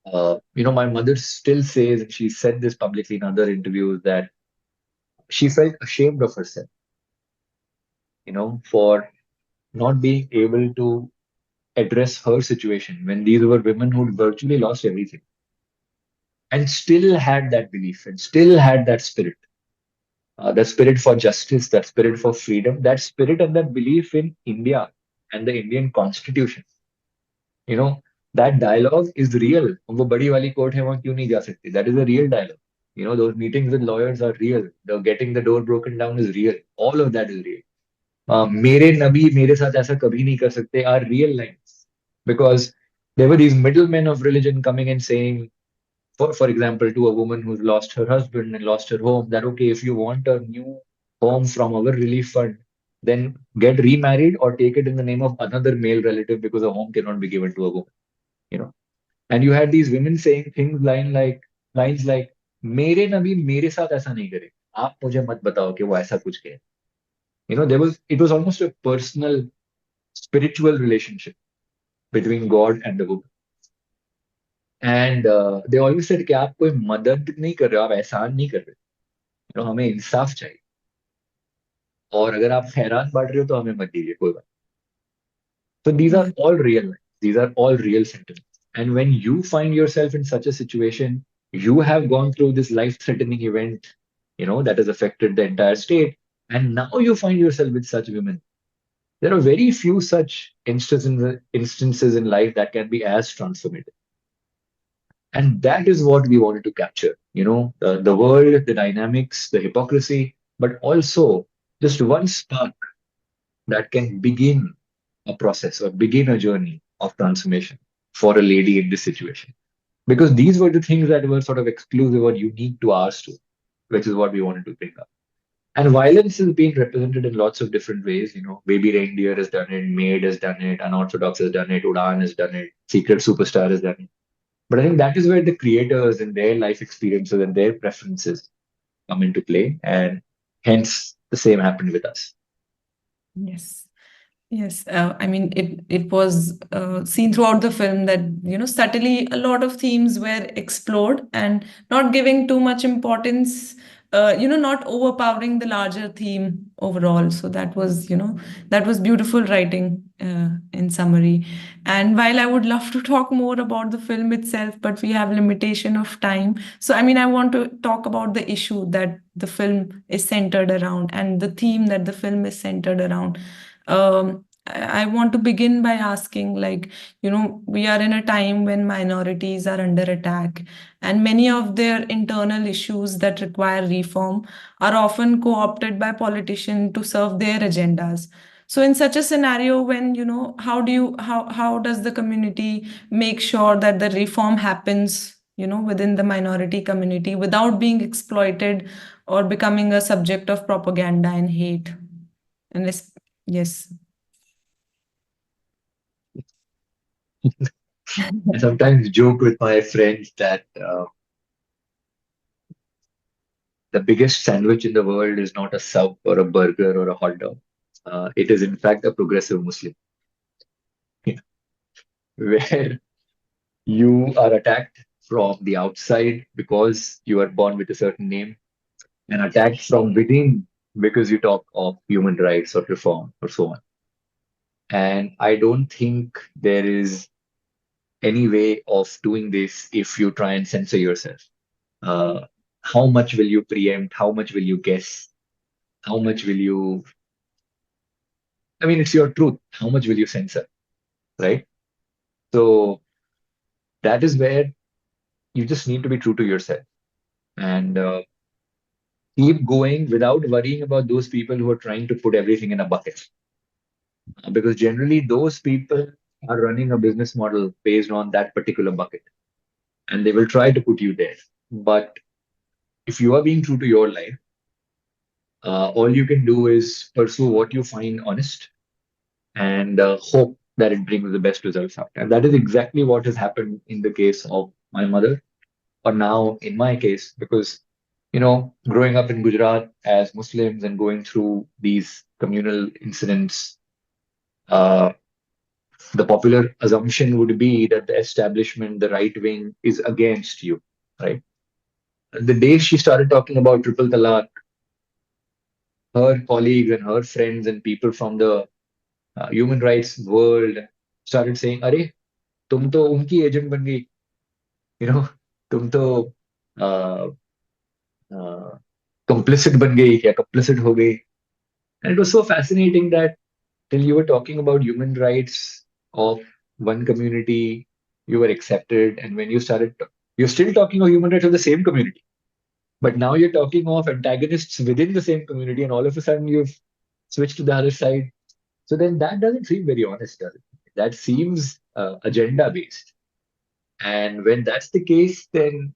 my mother still says, and she said this publicly in other interviews, that she felt ashamed of herself, for not being able to address her situation when these were women who'd virtually lost everything and still had that belief and still had that spirit for justice, that spirit for freedom, that spirit and that belief in India and the Indian constitution. You know, that dialogue is real. वो बड़ी वाली court है वहां क्यों नहीं जा सकती? That is a real dialogue. You know, those meetings with lawyers are real. The getting the door broken down is real. All of that is real. मेरे नबी मेरे साथ ऐसा कभी नहीं कर सकते are real lines because there were these middlemen of religion coming and saying, for example, to a woman who's lost her husband and lost her home, that okay, if you want a new home from our relief fund, then get remarried or take it in the name of another male relative because a home cannot be given to a woman. You know, and you had these women saying things lines like मेरे नबी मेरे साथ ऐसा नहीं करे आप मुझे मत बताओ कि वो ऐसा कुछ कहे. You know, there was it was almost a personal spiritual relationship between God and the woman. And they always said कि आप कोई मदद नहीं कर रहे हो, आप एहसान नहीं कर रहे, you know, हमें इंसाफ चाहिए और अगर आप खैरात बांट रहे हो तो हमें मत दीजिए कोई बात. So these are Yeah. all real lines. These are all real sentiments. And when you find yourself in such a situation, you have gone through this life-threatening event, you know, that has affected the entire state, and now you find yourself with such women. There are very few such instances in life that can be as transformative. And that is what we wanted to capture, you know, the world, the dynamics, the hypocrisy, but also just one spark that can begin a process or begin a journey of transformation for a lady in this situation. Because these were the things that were sort of exclusive or unique to our story, which is what we wanted to bring up. And violence is being represented in lots of different ways. You know, Baby Reindeer has done it, Maid has done it, Unorthodox has done it, Udan has done it, Secret Superstar has done it. But I think that is where the creators and their life experiences and their preferences come into play. And hence the same happened with us. Yes. Yes, I mean it was seen throughout the film that subtly a lot of themes were explored and not giving too much importance, not overpowering the larger theme overall. So that was beautiful writing in summary. And while I would love to talk more about the film itself, but we have limitation of time. So I mean I want to talk about the issue that the film is centered around and the theme that the film is centered around. I want to begin by asking, like, we are in a time when minorities are under attack, and many of their internal issues that require reform are often co opted by politicians to serve their agendas. So, in such a scenario, when, how does the community make sure that the reform happens, within the minority community without being exploited or becoming a subject of propaganda and hate? And yes. I sometimes joke with my friends that the biggest sandwich in the world is not a sub or a burger or a hot dog. It is, in fact, a progressive Muslim, where you are attacked from the outside because you are born with a certain name, and attacked from within because you talk of human rights or reform or so on. And I don't think there is any way of doing this if you try and censor yourself. Uh, how much will you preempt? How much will you guess? How much will you? I mean, it's your truth. How much will you censor? Right? So that is where you just need to be true to yourself and keep going without worrying about those people who are trying to put everything in a bucket. Because generally, those people are running a business model based on that particular bucket and they will try to put you there. But if you are being true to your life, all you can do is pursue what you find honest and hope that it brings the best results out. And that is exactly what has happened in the case of my mother, or now in my case, because growing up in Gujarat as Muslims and going through these communal incidents, uh, the popular assumption would be that the establishment, the right wing, is against you, right? The day she started talking about triple talaq, her colleagues and her friends and people from the human rights world started saying, "अरे, तुम तो उनकी agent बन गई, you know, तुम तो complicit बन गई या complicit हो गई." And it was so fascinating that till you were talking about human rights of one community, you were accepted, and when you started, you're still talking of human rights of the same community, but now you're talking of antagonists within the same community, and all of a sudden you've switched to the other side. So then that doesn't seem very honest, does it? That seems agenda based. And when that's the case, then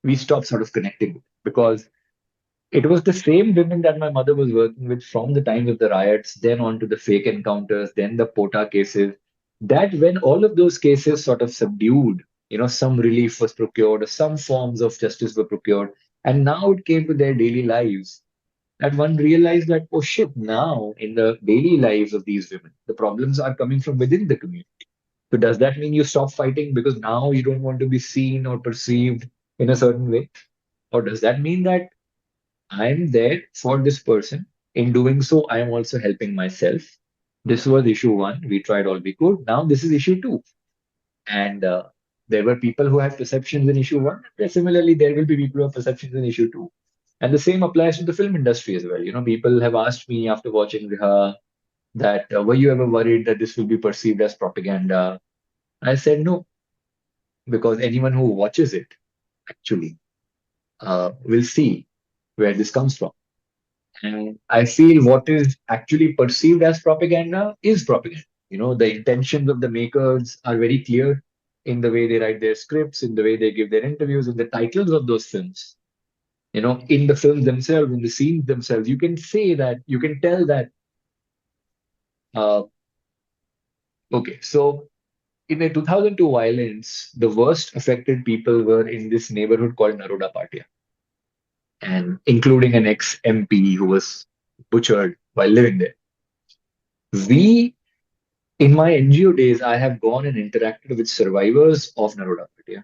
we stop sort of connecting with it, because it was the same women that my mother was working with from the times of the riots, then on to the fake encounters, then the Pota cases. That when all of those cases sort of subdued, some relief was procured, or some forms of justice were procured, and now it came to their daily lives, that one realized that, oh shit, now in the daily lives of these women, the problems are coming from within the community. So does that mean you stop fighting because now you don't want to be seen or perceived in a certain way? Or does that mean that I'm there for this person? In doing so, I am also helping myself. This was issue one. We tried all we could. Now this is issue two. And there were people who had perceptions in issue one. And similarly, there will be people who have perceptions in issue two. And the same applies to the film industry as well. People have asked me after watching Riha that were you ever worried that this will be perceived as propaganda? I said no, because anyone who watches it actually will see where this comes from. And I feel what is actually perceived as propaganda is propaganda. The intentions of the makers are very clear in the way they write their scripts, in the way they give their interviews, in the titles of those films. In the films themselves, in the scenes themselves, you can say that, you can tell that, uh, okay, so in the 2002 violence, the worst affected people were in this neighborhood called Naroda Patia, and including an ex-MP who was butchered while living there. We In my NGO days, I have gone and interacted with survivors of Naroda Patia,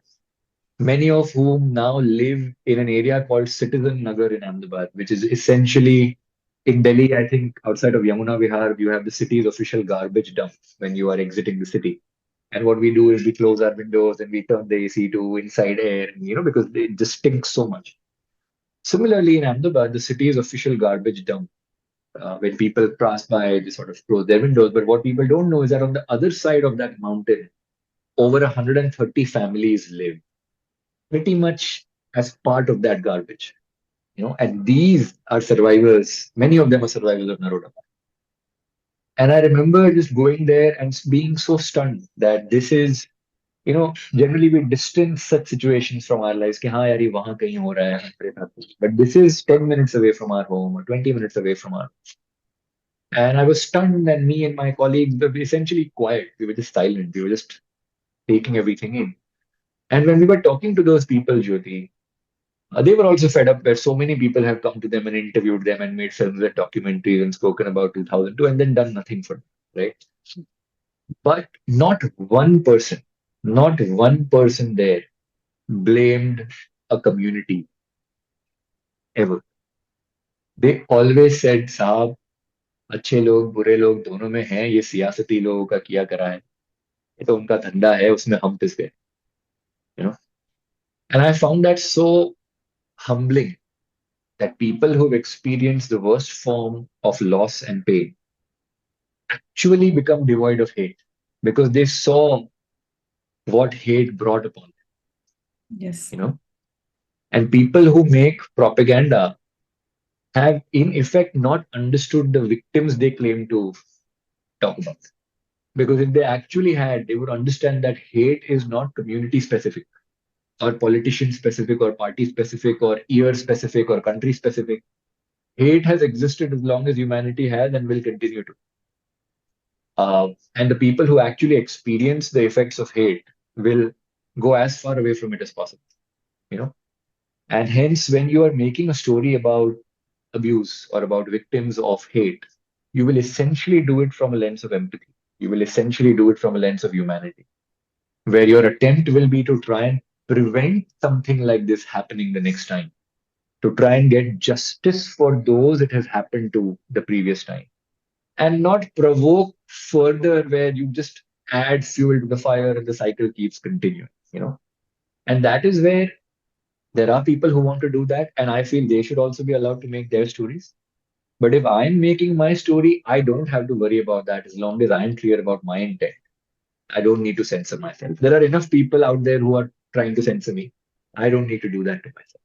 many of whom now live in an area called Citizen Nagar in Ahmedabad, which is essentially in Delhi. I think outside of Yamuna Vihar, you have the city's official garbage dump when you are exiting the city. And what we do is we close our windows and we turn the AC to inside air, because it just stinks so much. Similarly, in Ahmedabad, the city's official garbage dump, when people pass by, they sort of close their windows. But what people don't know is that on the other side of that mountain, over 130 families live, pretty much as part of that garbage. And these are survivors. Many of them are survivors of Naroda. And I remember just going there and being so stunned that this is, generally we distance such situations from our lives. कि हाँ यार ये वहाँ कहीं हो रहा है हमारे साथ. But this is 10 minutes away from our home or 20 minutes away from our. And I was stunned, and me and my colleagues were essentially quiet. We were just silent. We were just taking everything in. And when we were talking to those people, Jyoti, they were also fed up where so many people have come to them and interviewed them and made films and documentaries and spoken about 2002 and then done nothing for them, right? But not one person there blamed a community ever. They always said, साहब, अच्छे लोग बुरे लोग दोनों में हैं, ये सियासती लोगों का किया करा है, ये तो उनका धंधा है, उसमें हम पिस गए, you know. And I found that so humbling, that people who've experienced the worst form of loss and pain actually become devoid of hate because they saw what hate brought upon them, Yes. you know. And people who make propaganda have, in effect, not understood the victims they claim to talk about. Because if they actually had, they would understand that hate is not community specific or politician specific or party specific or year specific or country specific. Hate has existed as long as humanity has and will continue to. And the people who actually experience the effects of hate will go as far away from it as possible, you know. And hence, when you are making a story about abuse or about victims of hate, you will essentially do it from a lens of empathy. You will essentially do it from a lens of humanity, where your attempt will be to try and prevent something like this happening the next time, to try and get justice for those it has happened to the previous time, and not provoke further where you just add fuel to the fire and the cycle keeps continuing. And that is where there are people who want to do that, and I feel they should also be allowed to make their stories. But if I'm making my story, I don't have to worry about that as long as I'm clear about my intent. I don't need to censor myself. There are enough people out there who are trying to censor me. I don't need to do that to myself.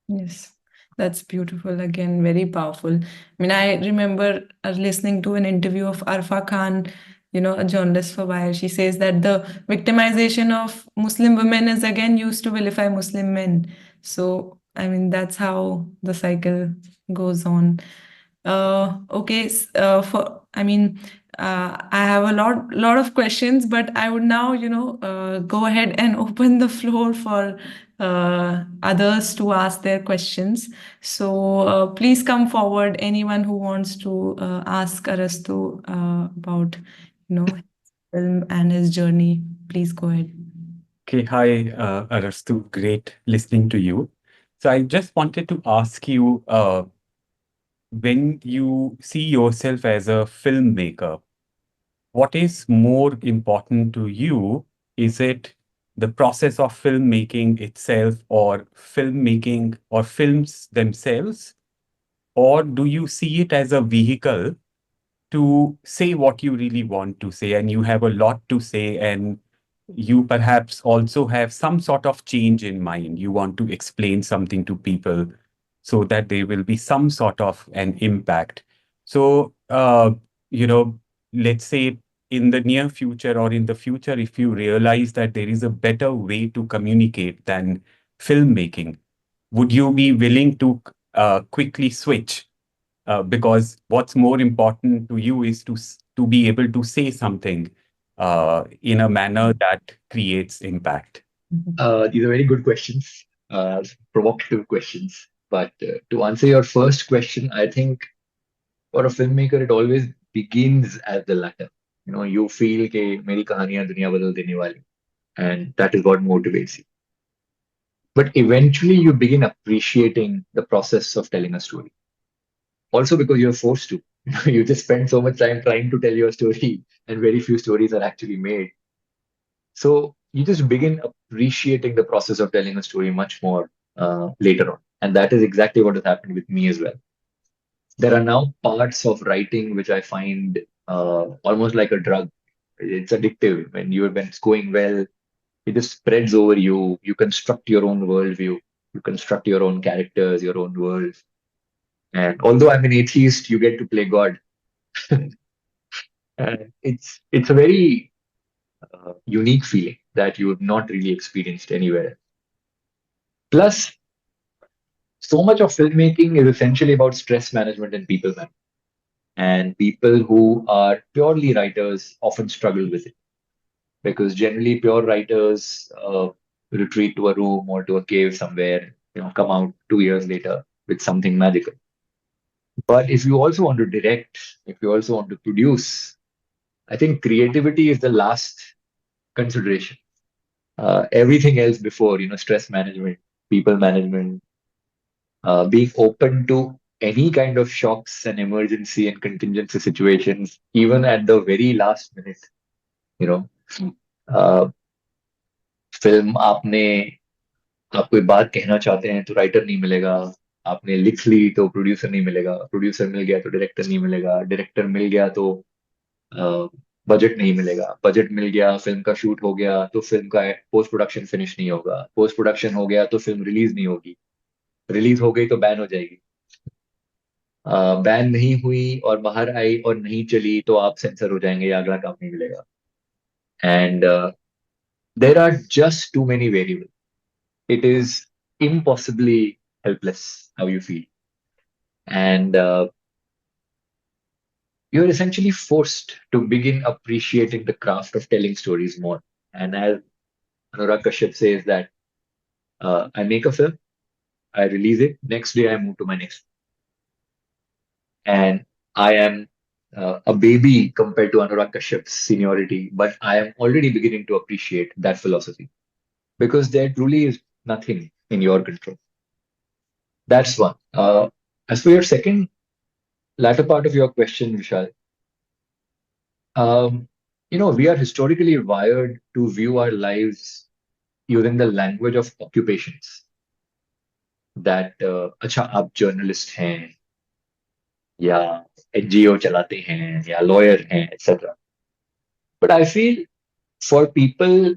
Yes, that's beautiful. Again, very powerful. I mean, I remember listening to an interview of Arfa Khan, a journalist for Wire. She says that the victimization of Muslim women is again used to vilify Muslim men. So, I mean, that's how the cycle goes on. Okay, I mean, I have a lot of questions, but I would now, go ahead and open the floor for others to ask their questions. So please come forward, anyone who wants to ask Arastu about, film and his journey. Please go ahead. Okay, hi, Arastu. Great listening to you. So I just wanted to ask you, when you see yourself as a filmmaker, what is more important to you? Is it the process of filmmaking itself, or filmmaking or films themselves? Or do you see it as a vehicle to say what you really want to say, and you have a lot to say, and you perhaps also have some sort of change in mind? You want to explain something to people so that there will be some sort of an impact. So, you know, let's say in the near future or in the future, if you realize that there is a better way to communicate than filmmaking, would you be willing to quickly switch? Because what's more important to you is to be able to say something in a manner that creates impact. These are very good questions, provocative questions. But to answer your first question, I think for a filmmaker, it always begins as the latter. You feel कि मेरी कहानियां दुनिया बदल देने वाली, and that is what motivates you. But eventually, you begin appreciating the process of telling a story. Also, because you're forced to. You just spend so much time trying to tell your story, and very few stories are actually made. So you just begin appreciating the process of telling a story much more later on. And that is exactly what has happened with me as well. There are now parts of writing which I find almost like a drug. It's addictive. When it's going well, it just spreads over you. You construct your own worldview. You construct your own characters, your own world. And although I'm an atheist, you get to play God. And it's a very unique feeling that you've not really experienced anywhere. Plus, so much of filmmaking is essentially about stress management and people management. And people who are purely writers often struggle with it because generally pure writers retreat to a room or to a cave somewhere, come out 2 years later with something magical. But if you also want to direct, if you also want to produce, I think creativity is the last consideration. Everything else before, stress management, people management, being open to any kind of shocks and emergency and contingency situations, even at the very last minute. You know, uh, film आपने आप कोई बात कहना चाहते हैं तो writer नहीं मिलेगा. आपने लिख ली तो प्रोड्यूसर नहीं मिलेगा. प्रोड्यूसर मिल गया तो डायरेक्टर नहीं मिलेगा. डायरेक्टर मिल गया तो बजट नहीं मिलेगा. बजट मिल गया, फिल्म का शूट हो गया तो फिल्म का पोस्ट प्रोडक्शन फिनिश नहीं होगा. पोस्ट प्रोडक्शन हो गया तो फिल्म रिलीज नहीं होगी. रिलीज हो गई तो बैन हो जाएगी. बैन नहीं हुई और बाहर आई और नहीं चली तो आप सेंसर हो जाएंगे या अगला काम नहीं मिलेगा. And there are just too many variable. It is impossibly helpless how you feel. And you're essentially forced to begin appreciating the craft of telling stories more. And as Anurag Kashyap says that I make a film, I release it, next day I move to my next. And I am a baby compared to Anurag Kashyap's seniority, but I am already beginning to appreciate that philosophy because there truly is nothing in your control. That's one. As for your second latter part of your question, Vishal, We are historically wired to view our lives using the language of occupations. That अच्छा आप journalist हैं या NGO चलाते हैं या lawyer हैं etc. But I feel for people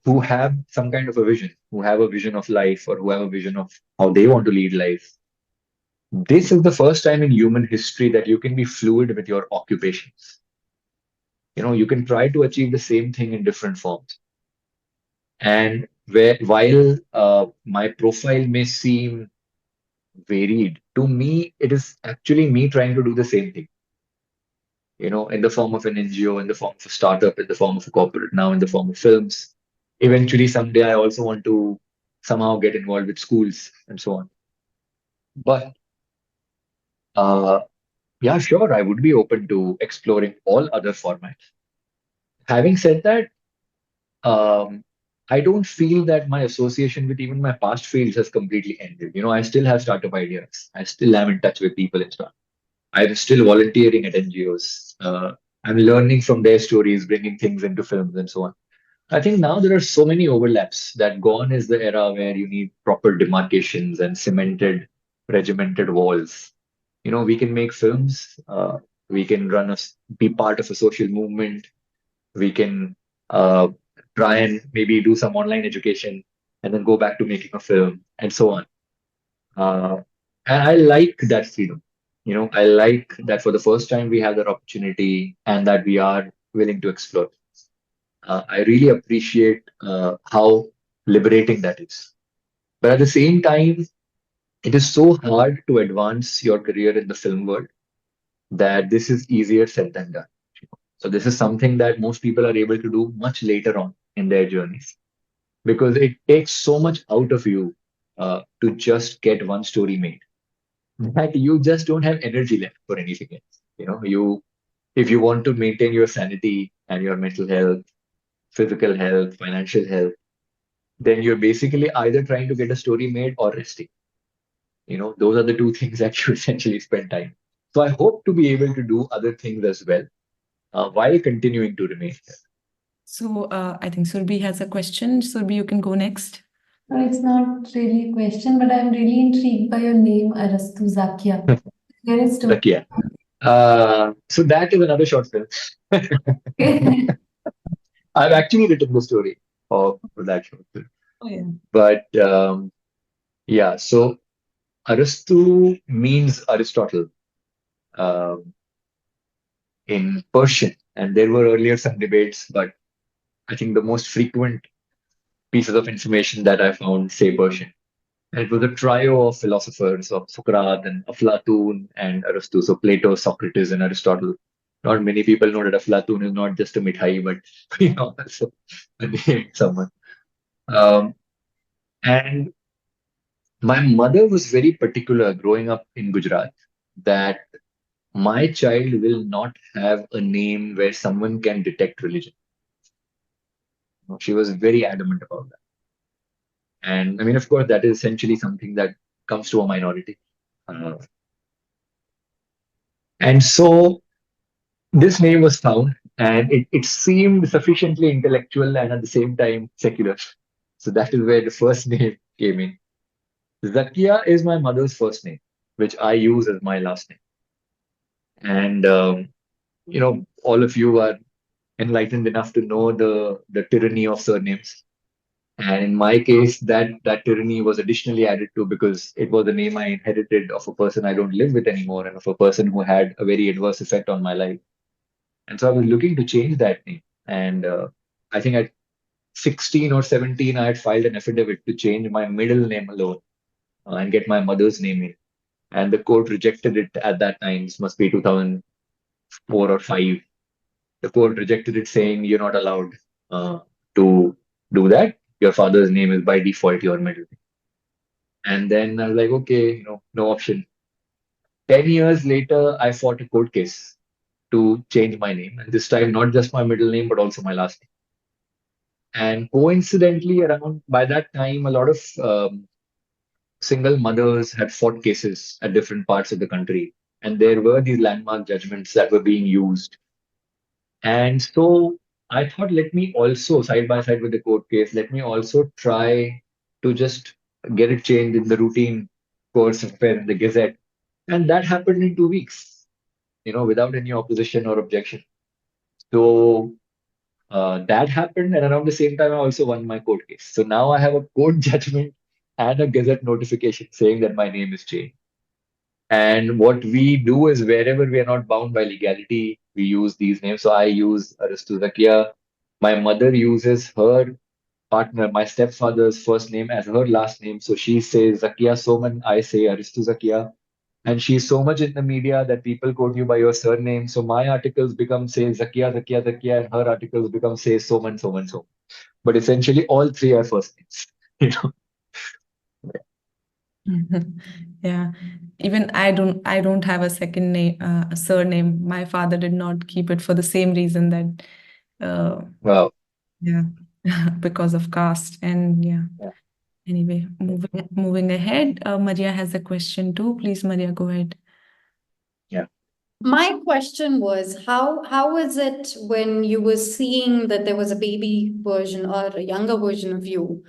who have some kind of a vision, who have a vision of life or who have a vision of how they want to lead life, this is the first time in human history that you can be fluid with your occupations. You can try to achieve the same thing in different forms. And while my profile may seem varied, to me, it is actually me trying to do the same thing. In the form of an NGO, in the form of a startup, in the form of a corporate, now in the form of films. Eventually, someday, I also want to somehow get involved with schools and so on. But uh, yeah, sure, I would be open to exploring all other formats. Having said that, um, I don't feel that my association with even my past fields has completely ended. I still have startup ideas. I still am in touch with people and stuff. I'm still volunteering at NGOs. I'm learning from their stories, bringing things into films and so on. I think now there are so many overlaps that gone is the era where you need proper demarcations and cemented, regimented walls. We can make films, we can be part of a social movement, we can uh, try and maybe do some online education and then go back to making a film and so on. Uh, and I like that freedom. I like that for the first time we have that opportunity and that we are willing to explore. I really appreciate how liberating that is. But at the same time, it is so hard to advance your career in the film world that this is easier said than done. So this is something that most people are able to do much later on in their journeys because it takes so much out of you to just get one story made that you just don't have energy left for anything else. If you want to maintain your sanity and your mental health, physical health, financial health, then you're basically either trying to get a story made or resting. Those are the two things that you essentially spend time. So I hope to be able to do other things as well while continuing to remain here. So I think Surbhi has a question. Surbhi, you can go next. No, it's not really a question, but I'm really intrigued by your name, Arastu Zakia. There is two. Zakia. So that is another short film. I've actually written the story for that short film. Oh, yeah. But yeah, so Arastu means Aristotle in Persian. And there were earlier some debates, but I think the most frequent pieces of information that I found say Persian. And it was a trio of philosophers of Socrates and Aflatun and Aristotle. So Plato, Socrates, and Aristotle. Not many people know that Aflatun is not just a mithai, but also a name someone. And my mother was very particular growing up in Gujarat that my child will not have a name where someone can detect religion. She was very adamant about that. And I mean, of course, that is essentially something that comes to a minority. And so this name was found, and it seemed sufficiently intellectual and at the same time secular. So that is where the first name came in. Zakia is my mother's first name, which I use as my last name. And all of you are enlightened enough to know the tyranny of surnames. And in my case, that tyranny was additionally added to because it was a name I inherited of a person I don't live with anymore and of a person who had a very adverse effect on my life. And so I was looking to change that name. And I think at 16 or 17, I had filed an affidavit to change my middle name alone and get my mother's name in. And the court rejected it at that time. This must be 2004 or 5. The court rejected it saying you're not allowed to do that. Your father's name is by default your middle name. And then I was like, okay, no option. 10 years later, I fought a court case to change my name. And this time, not just my middle name, but also my last name. And coincidentally, around by that time, a lot of single mothers had fought cases at different parts of the country. And there were these landmark judgments that were being used And so I thought, let me also, side by side with the court case, let me also try to just get it changed in the routine course of affair in the Gazette. And that happened in 2 weeks, without any opposition or objection. So that happened. And around the same time, I also won my court case. So now I have a court judgment and a Gazette notification saying that my name is changed. And what we do is wherever we are not bound by legality, we use these names. So I use Arastu Zakia. My mother uses her partner, my stepfather's first name as her last name. So she says Zakia Soman, I say Arastu Zakia. And she's so much in the media that people quote you by your surname. So my articles become say Zakia, Zakia, Zakia, and her articles become say Soman, Soman, Soman. But essentially all three are first names. You know? Yeah, even I don't have a second name, a surname. My father did not keep it for the same reason that, Wow. yeah, because of caste. And yeah, Yeah. anyway, moving ahead, Maria has a question too. Please, Maria, go ahead. Yeah. My question was how is it when you were seeing that there was a baby version or a younger version of you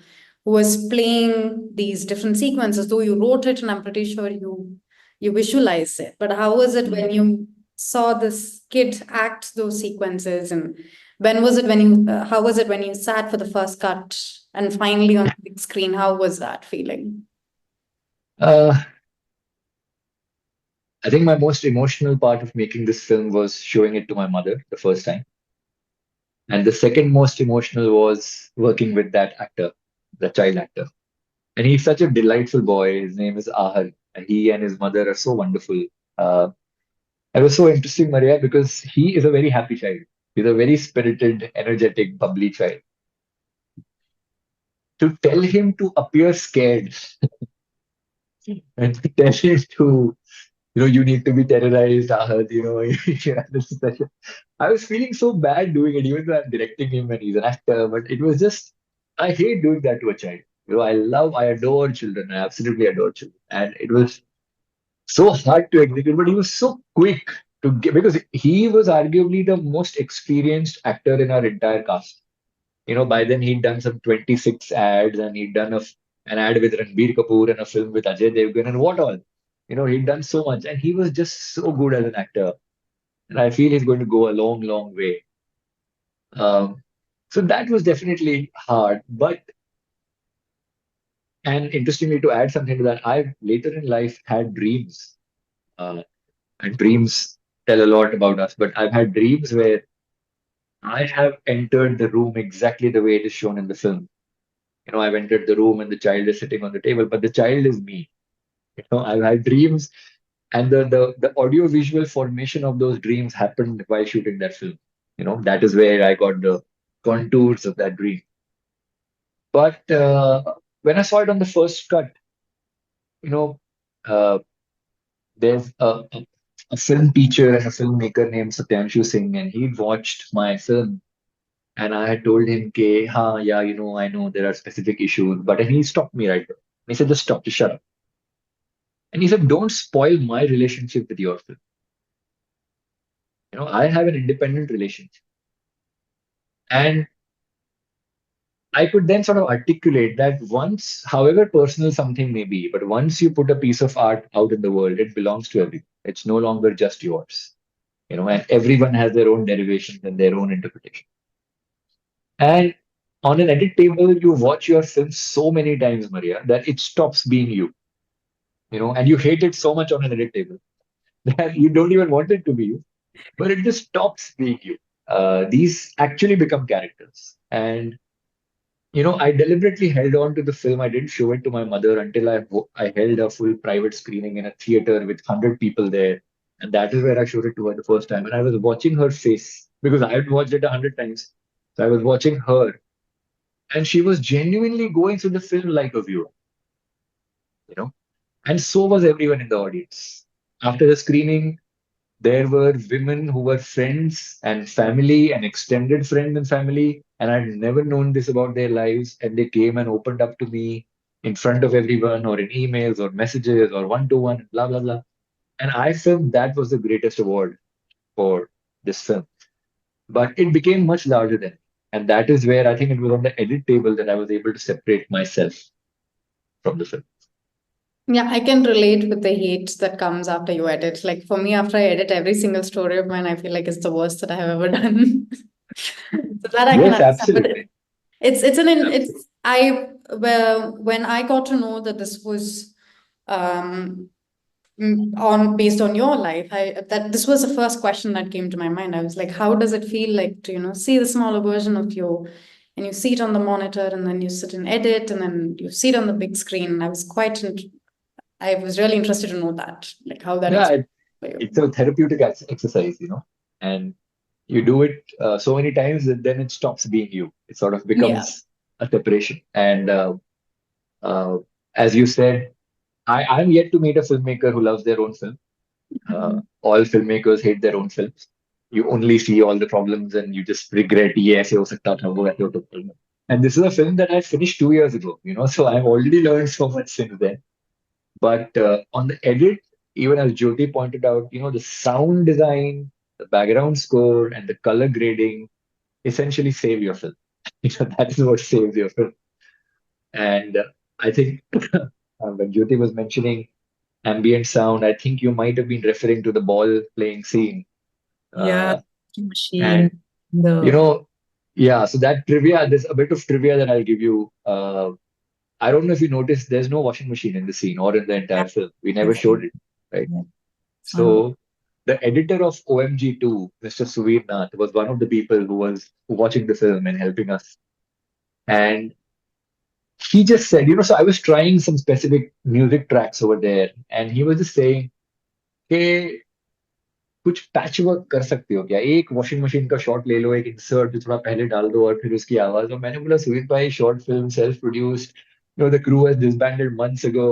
who was playing these different sequences, though you wrote it and I'm pretty sure you visualized it. But how was it when you saw this kid act those sequences, and when was it when you how was it when you sat for the first cut and finally on the big screen? How was that feeling? Uh, I think my most emotional part of making this film was showing it to my mother the first time. And the second most emotional was working with that actor, the child actor. And he's such a delightful boy. His name is Ahar. And he and his mother are so wonderful. Uh, it was so interesting, Maria, because he is a very happy child. He's a very spirited, energetic, bubbly child. To tell him to appear scared and to tell him to, you need to be terrorized, Ahad, this is such a- I was feeling so bad doing it, even though I'm directing him and he's an actor, but it was just, I hate doing that to a child. I adore children. I absolutely adore children. And it was so hard to execute, but he was so quick to get, because he was arguably the most experienced actor in our entire cast. By then he'd done some 26 ads and he'd done an ad with Ranbir Kapoor and a film with Ajay Devgan and what all. He'd done so much and he was just so good as an actor. And I feel he's going to go a long, long way. Um, so that was definitely hard. And interestingly, to add something to that, I've later in life had dreams. And dreams tell a lot about us, but I've had dreams where I have entered the room exactly the way it is shown in the film. I've entered the room and the child is sitting on the table, but the child is me. I've had dreams, and the audio visual formation of those dreams happened while shooting that film. That is where I got the contours of that dream. But when I saw it on the first cut, you know, uh, there's a film teacher and a filmmaker named Satyanshu Singh, and he'd watched my film. And I had told him, "Okay, yeah, I know there are specific issues," but and he stopped me right there. He said, "Just stop, just shut up." And he said, "Don't spoil my relationship with your film. I have an independent relationship." And I could then sort of articulate that once, however personal something may be, but once you put a piece of art out in the world, it belongs to everyone. It's no longer just yours. And everyone has their own derivations and their own interpretation. And on an edit table, you watch your film so many times, Maria, that it stops being you. And you hate it so much on an edit table that you don't even want it to be you, but it just stops being you. These actually become characters. And, I deliberately held on to the film. I didn't show it to my mother until I held a full private screening in a theater with 100 people there. And that is where I showed it to her the first time. And I was watching her face because I had watched it 100 times. So I was watching her, and she was genuinely going through the film like a viewer, you know. And so was everyone in the audience. After the screening, there were women who were friends and family and extended friends and family, and I'd never known this about their lives. And they came and opened up to me in front of everyone, or in emails, or messages, or one to one, blah, blah, blah. And I felt that was the greatest award for this film. but it became much larger than me. And that is where I think it was on the edit table that I was able to separate myself from the film. Yeah, I can relate with the hate that comes after you edit. Like for me, after I edit every single story of mine, I feel like it's the worst that I have ever done. So that I can Yes, understand. But absolutely. it's well, when I got to know that this was um on based on your life, that this was the first question that came to my mind. I was like, how does it feel like to, see the smaller version of you, and you see it on the monitor, and then you sit and edit, and then you see it on the big screen. And I was really interested to know that, like how that Yeah, experience for you. it's a therapeutic exercise, and you do it so many times that then it stops being you. It sort of Yeah. becomes a separation. And uh, as you said, I'm yet to meet a filmmaker who loves their own film. All filmmakers hate their own films. You only see all the problems and you just regret, "ये ऐसे हो सकता था, वो ऐसे हो सकता था." And this is a film that I finished 2 years ago, so I've already learned so much since then. But on the edit, even as Jyoti pointed out, the sound design, the background score, and the color grading essentially save your film. That is what saves your film. And I think when Jyoti was mentioning ambient sound, I think you might have been referring to the ball playing scene. Yeah, Uh, and, machine, the yeah, so that trivia, there's a bit of trivia that I'll give you. I don't know if you noticed, there's no washing machine in the scene or in the entire film. We never showed it, right? yeah, So the editor of OMG2, Mr. Suvir Nath, was one of the people who was watching the film and helping us. And he just said, so I was trying some specific music tracks over there, and he was just saying, hey, कुछ patch work कर सकते हो क्या, एक washing machine का shot ले लो, एक insert जो थोड़ा पहले डाल दो और फिर उसकी आवाज। और मैंने बोला, सुमित भाई, short film, self produced, the crew has disbanded months ago.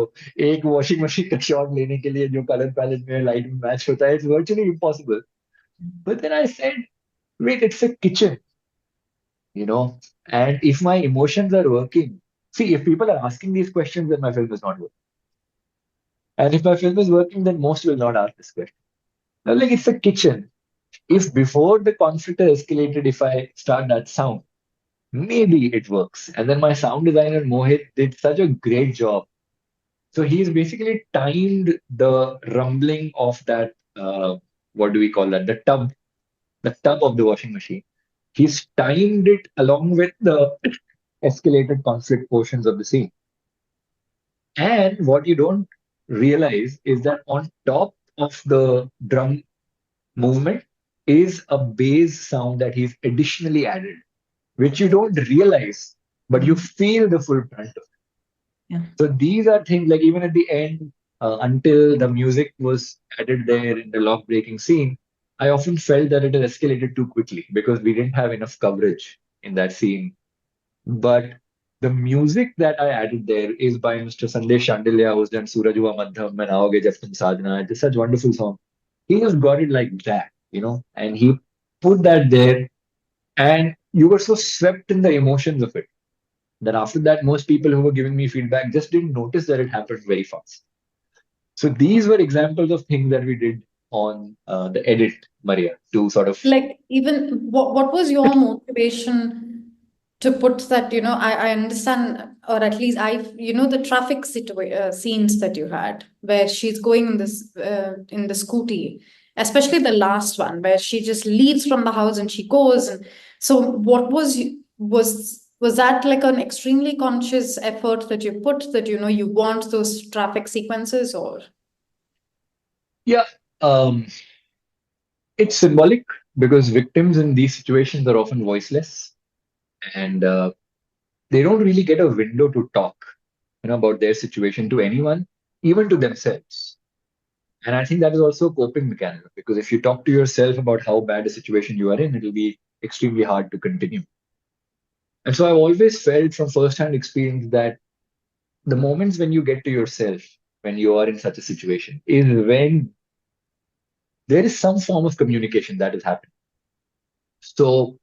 एक वॉशिंग मशीन का शॉट लेने के लिए जो कलर पैलेट में लाइट में मैच होता है, it's virtually impossible. But then I said, wait, it's a kitchen, you know and if my emotions are working, see, if people are asking these questions, then my film is not working. And if my film is working, then most will not ask this question. Now, like, it's a kitchen. If before the conflict has escalated, if I start that sound, maybe it works. And then my sound designer Mohit did such a great job. So he's basically timed the rumbling of that. What do we call that? The tub of the washing machine. He's timed it along with the escalated conflict portions of the scene. And what you don't realize is that on top of the drum movement is a bass sound that he's additionally added, which you don't realize, but you feel the full brunt of it. yeah, So these are things like, even at the end, until the music was added there in the lock breaking scene, I often felt that it had escalated too quickly because we didn't have enough coverage in that scene. But the music that I added there is by Mr. Sandesh Shandilya, who's done Suraj Hua Madham and Aoge Jab Tum Sadhana. It's such wonderful song. He just got it like that, and he put that there, and you were so swept in the emotions of it that after that, most people who were giving me feedback just didn't notice that it happened very fast. So these were examples of things that we did on the edit, Maria, to sort of. Like, even what was your motivation to put that, I understand, or at least the traffic scenes that you had, where she's going in the scooty, especially the last one where she just leaves from the house and she goes. And so what was that like an extremely conscious effort that you put, that you want those traffic sequences, or? Yeah, it's symbolic because victims in these situations are often voiceless, and they don't really get a window to talk, about their situation to anyone, even to themselves. And I think that is also a coping mechanism, because if you talk to yourself about how bad a situation you are in, it'll be extremely hard to continue. And so I've always felt from first-hand experience that the moments when you get to yourself, when you are in such a situation, is when there is some form of communication that is happening. So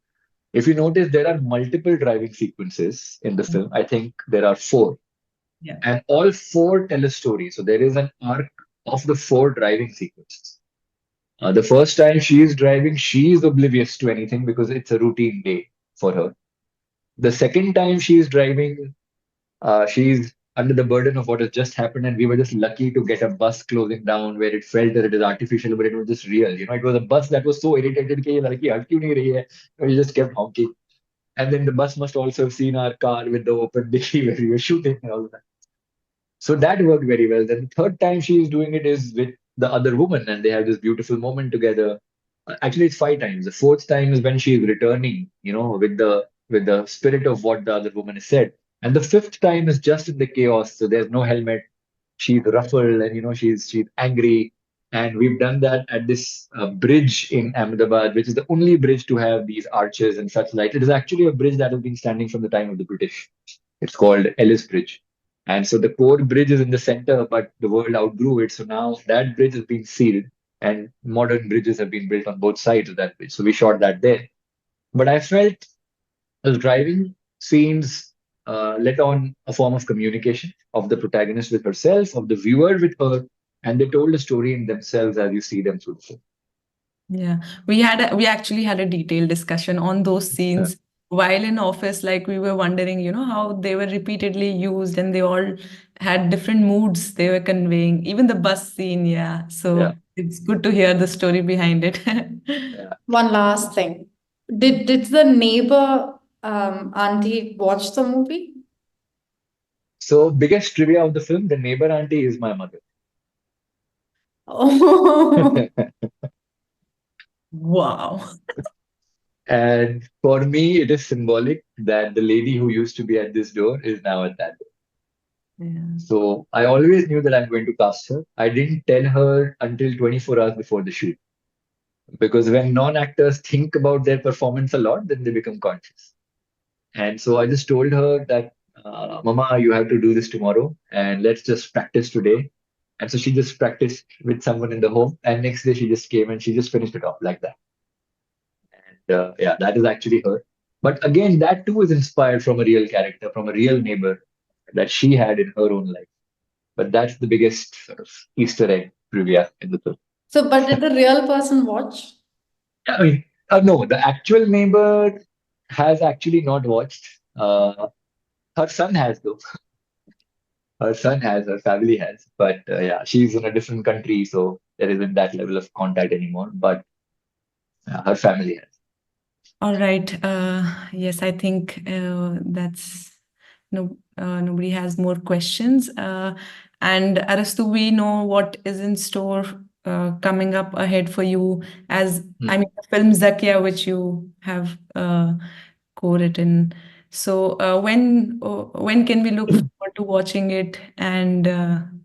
if you notice, there are multiple driving sequences in the film. I think there are 4. yeah, And all 4 tell a story. So there is an arc of the 4 driving sequences. The first time she is driving, she is oblivious to anything because it's a routine day for her. The second time she is driving, she's under the burden of what has just happened, and we were just lucky to get a bus closing down where it felt that it is artificial, but it was just real. You know, it was a bus that was so irritated कि ये लड़की हट क्यों नहीं रही है? We just kept honking. And then the bus must also have seen our car with the open dicky where we were shooting and all that. So that worked very well. Then the third time she is doing it is with the other woman, and they have this beautiful moment together. Actually, it's 5 times. The fourth time is when she is returning, you know, with the spirit of what the other woman has said. And the fifth time is just in the chaos. So there's no helmet. She's ruffled, and you know she's angry. And we've done that at this bridge in Ahmedabad, which is the only bridge to have these arches and such like. It is actually a bridge that has been standing from the time of the British. It's called Ellis Bridge. And so the core bridge is in the center, but the world outgrew it. So now that bridge has been sealed, and modern bridges have been built on both sides of that bridge. So we shot that there. But I felt as driving scenes let on a form of communication of the protagonist with herself, of the viewer with her, and they told a story in themselves as you see them through the film. Yeah, we actually had a detailed discussion on those scenes while in office. Like we were wondering, you know, how they were repeatedly used, and they all had different moods they were conveying. Even the bus scene, yeah. So Yeah. it's good to hear the story behind it. Yeah. One last thing. Did the neighbor auntie watch the movie? So biggest trivia of the film, the neighbor auntie is my mother. Oh, Wow. And for me, it is symbolic that the lady who used to be at this door is now at that door. Yeah. So I always knew that I'm going to cast her. I didn't tell her until 24 hours before the shoot. Because when non-actors think about their performance a lot, then they become conscious. And so I just told her that, Mama, you have to do this tomorrow, and let's just practice today. And so she just practiced with someone in the home, and next day she just came and she just finished it off like that. And yeah, that is actually her. But again, that too is inspired from a real character, from a real neighbor that she had in her own life. But that's the biggest sort of Easter egg trivia in the film. so but did the real person watch? I mean, no, the actual neighbor has actually not watched. Her son has, though. Her son has, her family has. But yeah, she's in a different country, so there isn't that level of contact anymore. But her family has. All right. Yes, I think that's nobody has more questions. And Arastu, we know what is in store coming up ahead for you as I mean the film Zakia, which you have co-written. So when can we look forward to watching it? And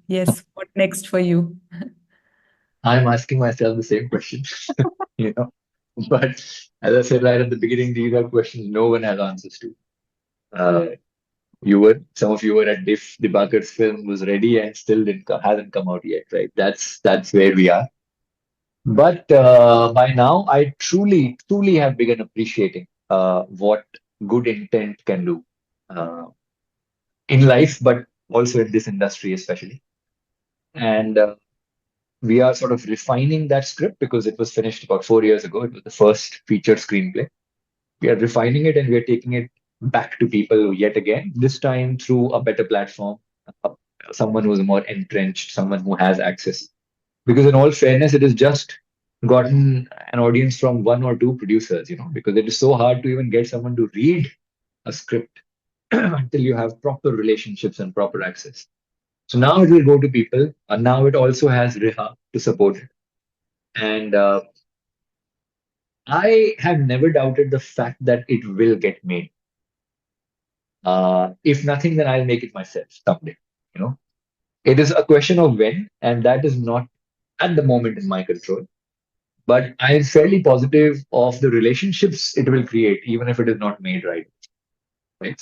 yes, what next for you? I'm asking myself the same question, you know. But as I said right at the beginning, these are questions no one has answers to. Some of you were at DIFF. Dibakar's film was ready and still hasn't come out yet, right? That's where we are. But by now, I truly have begun appreciating what good intent can do uh, in life, but also in this industry, especially. And we are sort of refining that script because it was finished about 4 years ago. It was the first featured screenplay. We are refining it and we are taking it back to people yet again, this time through a better platform, uh, someone who's more entrenched, someone who has access. Because in all fairness, it has just gotten an audience from one or two producers, you know, because it is so hard to even get someone to read a script until you have proper relationships and proper access. So now it will go to people, and now it also has Riha to support it. And I have never doubted the fact that it will get made. If nothing, then I'll make it myself someday. You know, it is a question of when, and that is not at the moment in my control. But I'm fairly positive of the relationships it will create, even if it is not made right. Right.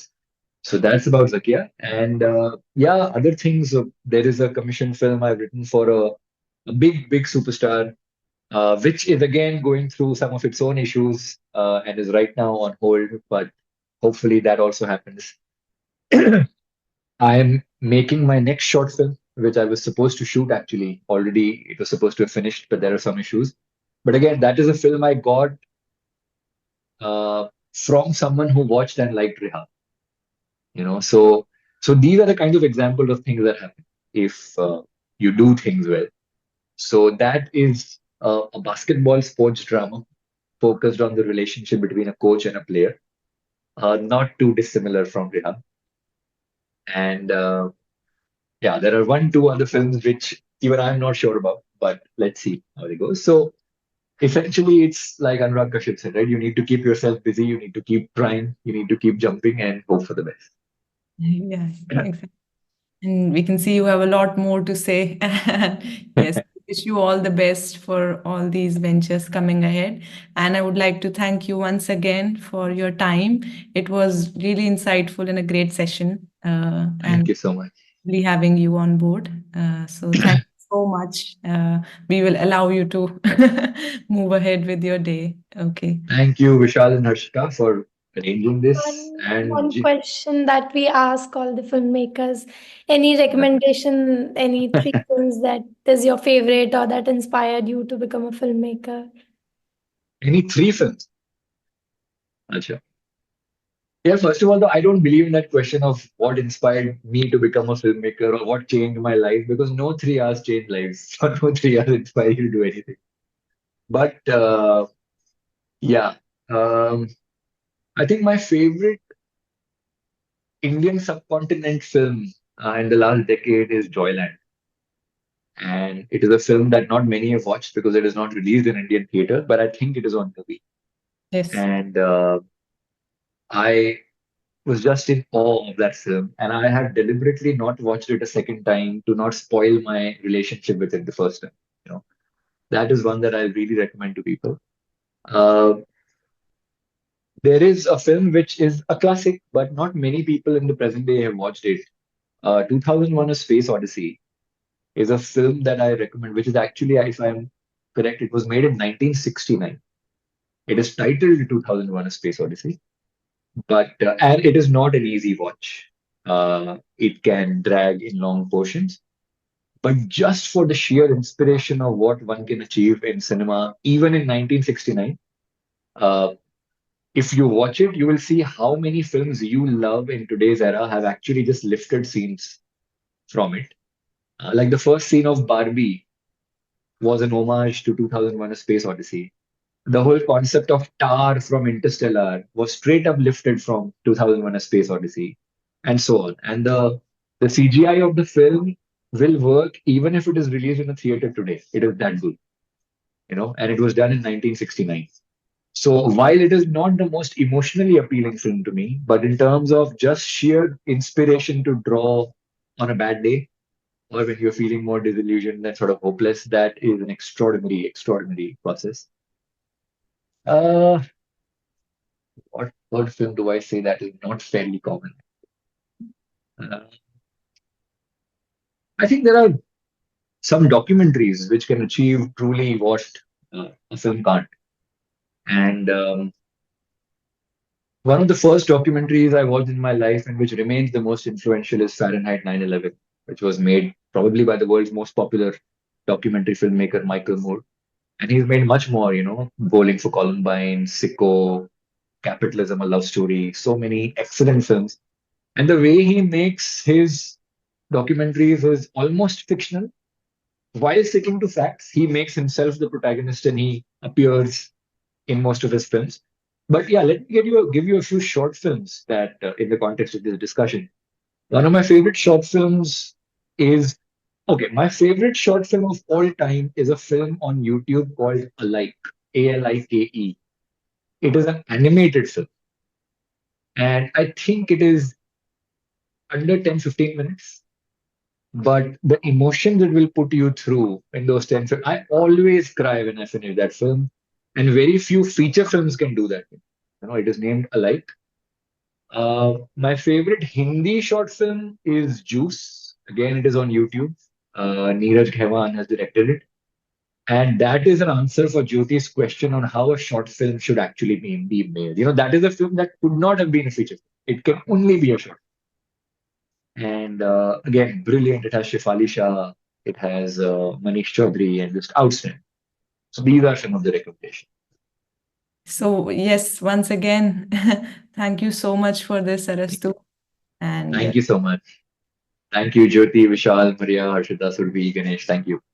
So that's about Zakia. And yeah, other things. There is a commission film I've written for a big superstar, which is again going through some of its own issues and is right now on hold. But hopefully that also happens. I am making my next short film, which I was supposed to shoot actually already. It was supposed to have finished, but there are some issues. But again, that is a film I got from someone who watched and liked Riha. So these are the kind of examples of things that happen if you do things well. So that is a basketball sports drama focused on the relationship between a coach and a player, not too dissimilar from Riha. And yeah, there are one, two other films which even I'm not sure about, but let's see how it goes. So essentially, it's like Anurag Kashyap said, right? You need to keep yourself busy, you need to keep trying, you need to keep jumping and hope for the best. Yeah, exactly. And we can see you have a lot more to say. Yes, wish you all the best for all these ventures coming ahead. And I would like to thank you once again for your time. It was really insightful and a great session. Thank you so much. Really having you on board. So thank you so much. We will allow you to move ahead with your day. Okay. Thank you, Vishal and Harshita, for arranging this. One question that we ask all the filmmakers, any recommendation, any three films that is your favorite or that inspired you to become a filmmaker? Any three films? Acha. Yeah, first of all, though, I don't believe in that question of what inspired me to become a filmmaker or what changed my life, because no 3 hours change lives, or no 3 hours inspire you to do anything. But yeah, I think my favorite Indian subcontinent film in the last decade is Joyland. And it is a film that not many have watched because it is not released in Indian theater, but I think it is on movie. Yes. And I was just in awe of that film. And I had deliberately not watched it a second time to not spoil my relationship with it the first time. That is one that I really recommend to people. Uh, there is a film which is a classic, but not many people in the present day have watched it. 2001: A Space Odyssey is a film that I recommend, which is actually, if I'm correct, it was made in 1969. It is titled 2001: A Space Odyssey, but and it is not an easy watch. It can drag in long portions, but just for the sheer inspiration of what one can achieve in cinema, even in 1969, uh, if you watch it, you will see how many films you love in today's era have actually just lifted scenes from it. Like the first scene of Barbie was an homage to 2001: A Space Odyssey. The whole concept of Tar from Interstellar was straight up lifted from 2001: A Space Odyssey, and so on. And the CGI of the film will work even if it is released in a theater today. It is that good, and it was done in 1969. So while it is not the most emotionally appealing film to me, but in terms of just sheer inspiration to draw on a bad day, or when you're feeling more disillusioned and sort of hopeless, that is an extraordinary, extraordinary process. Uh, what third film do I say that is not fairly common? Uh, I think there are some documentaries which can achieve truly what a film can't. And one of the first documentaries I watched in my life and which remains the most influential is Fahrenheit 9/11, which was made probably by the world's most popular documentary filmmaker, Michael Moore. And he's made much more, Bowling for Columbine, Sicko, Capitalism, A Love Story, so many excellent films. And the way he makes his documentaries is almost fictional. While sticking to facts, he makes himself the protagonist and he appears in most of his films. But yeah, let me give you a few short films that, in the context of this discussion. One of my favorite short films is okay. My favorite short film of all time is a film on YouTube called Alike, Alike. It is an animated film, and I think it is under 10-15 minutes. But the emotions it will put you through in those 10 films, I always cry when I finish that film. And very few feature films can do that. It is named Alike. My favorite Hindi short film is Juice. Again, it is on YouTube. Neeraj Khaiwan has directed it. And that is an answer for Jyoti's question on how a short film should actually be made. That is a film that could not have been a feature film. It can only be a short. And again, brilliant. It has Shefali Shah, it has Manish Chaudhary, and just outstanding. So these are some of the recommendations. So yes, once again, thank you so much for this, Arastu. And Thank you so much. Thank you, Jyoti, Vishal, Maria, Harshita, Survi, Ganesh. Thank you.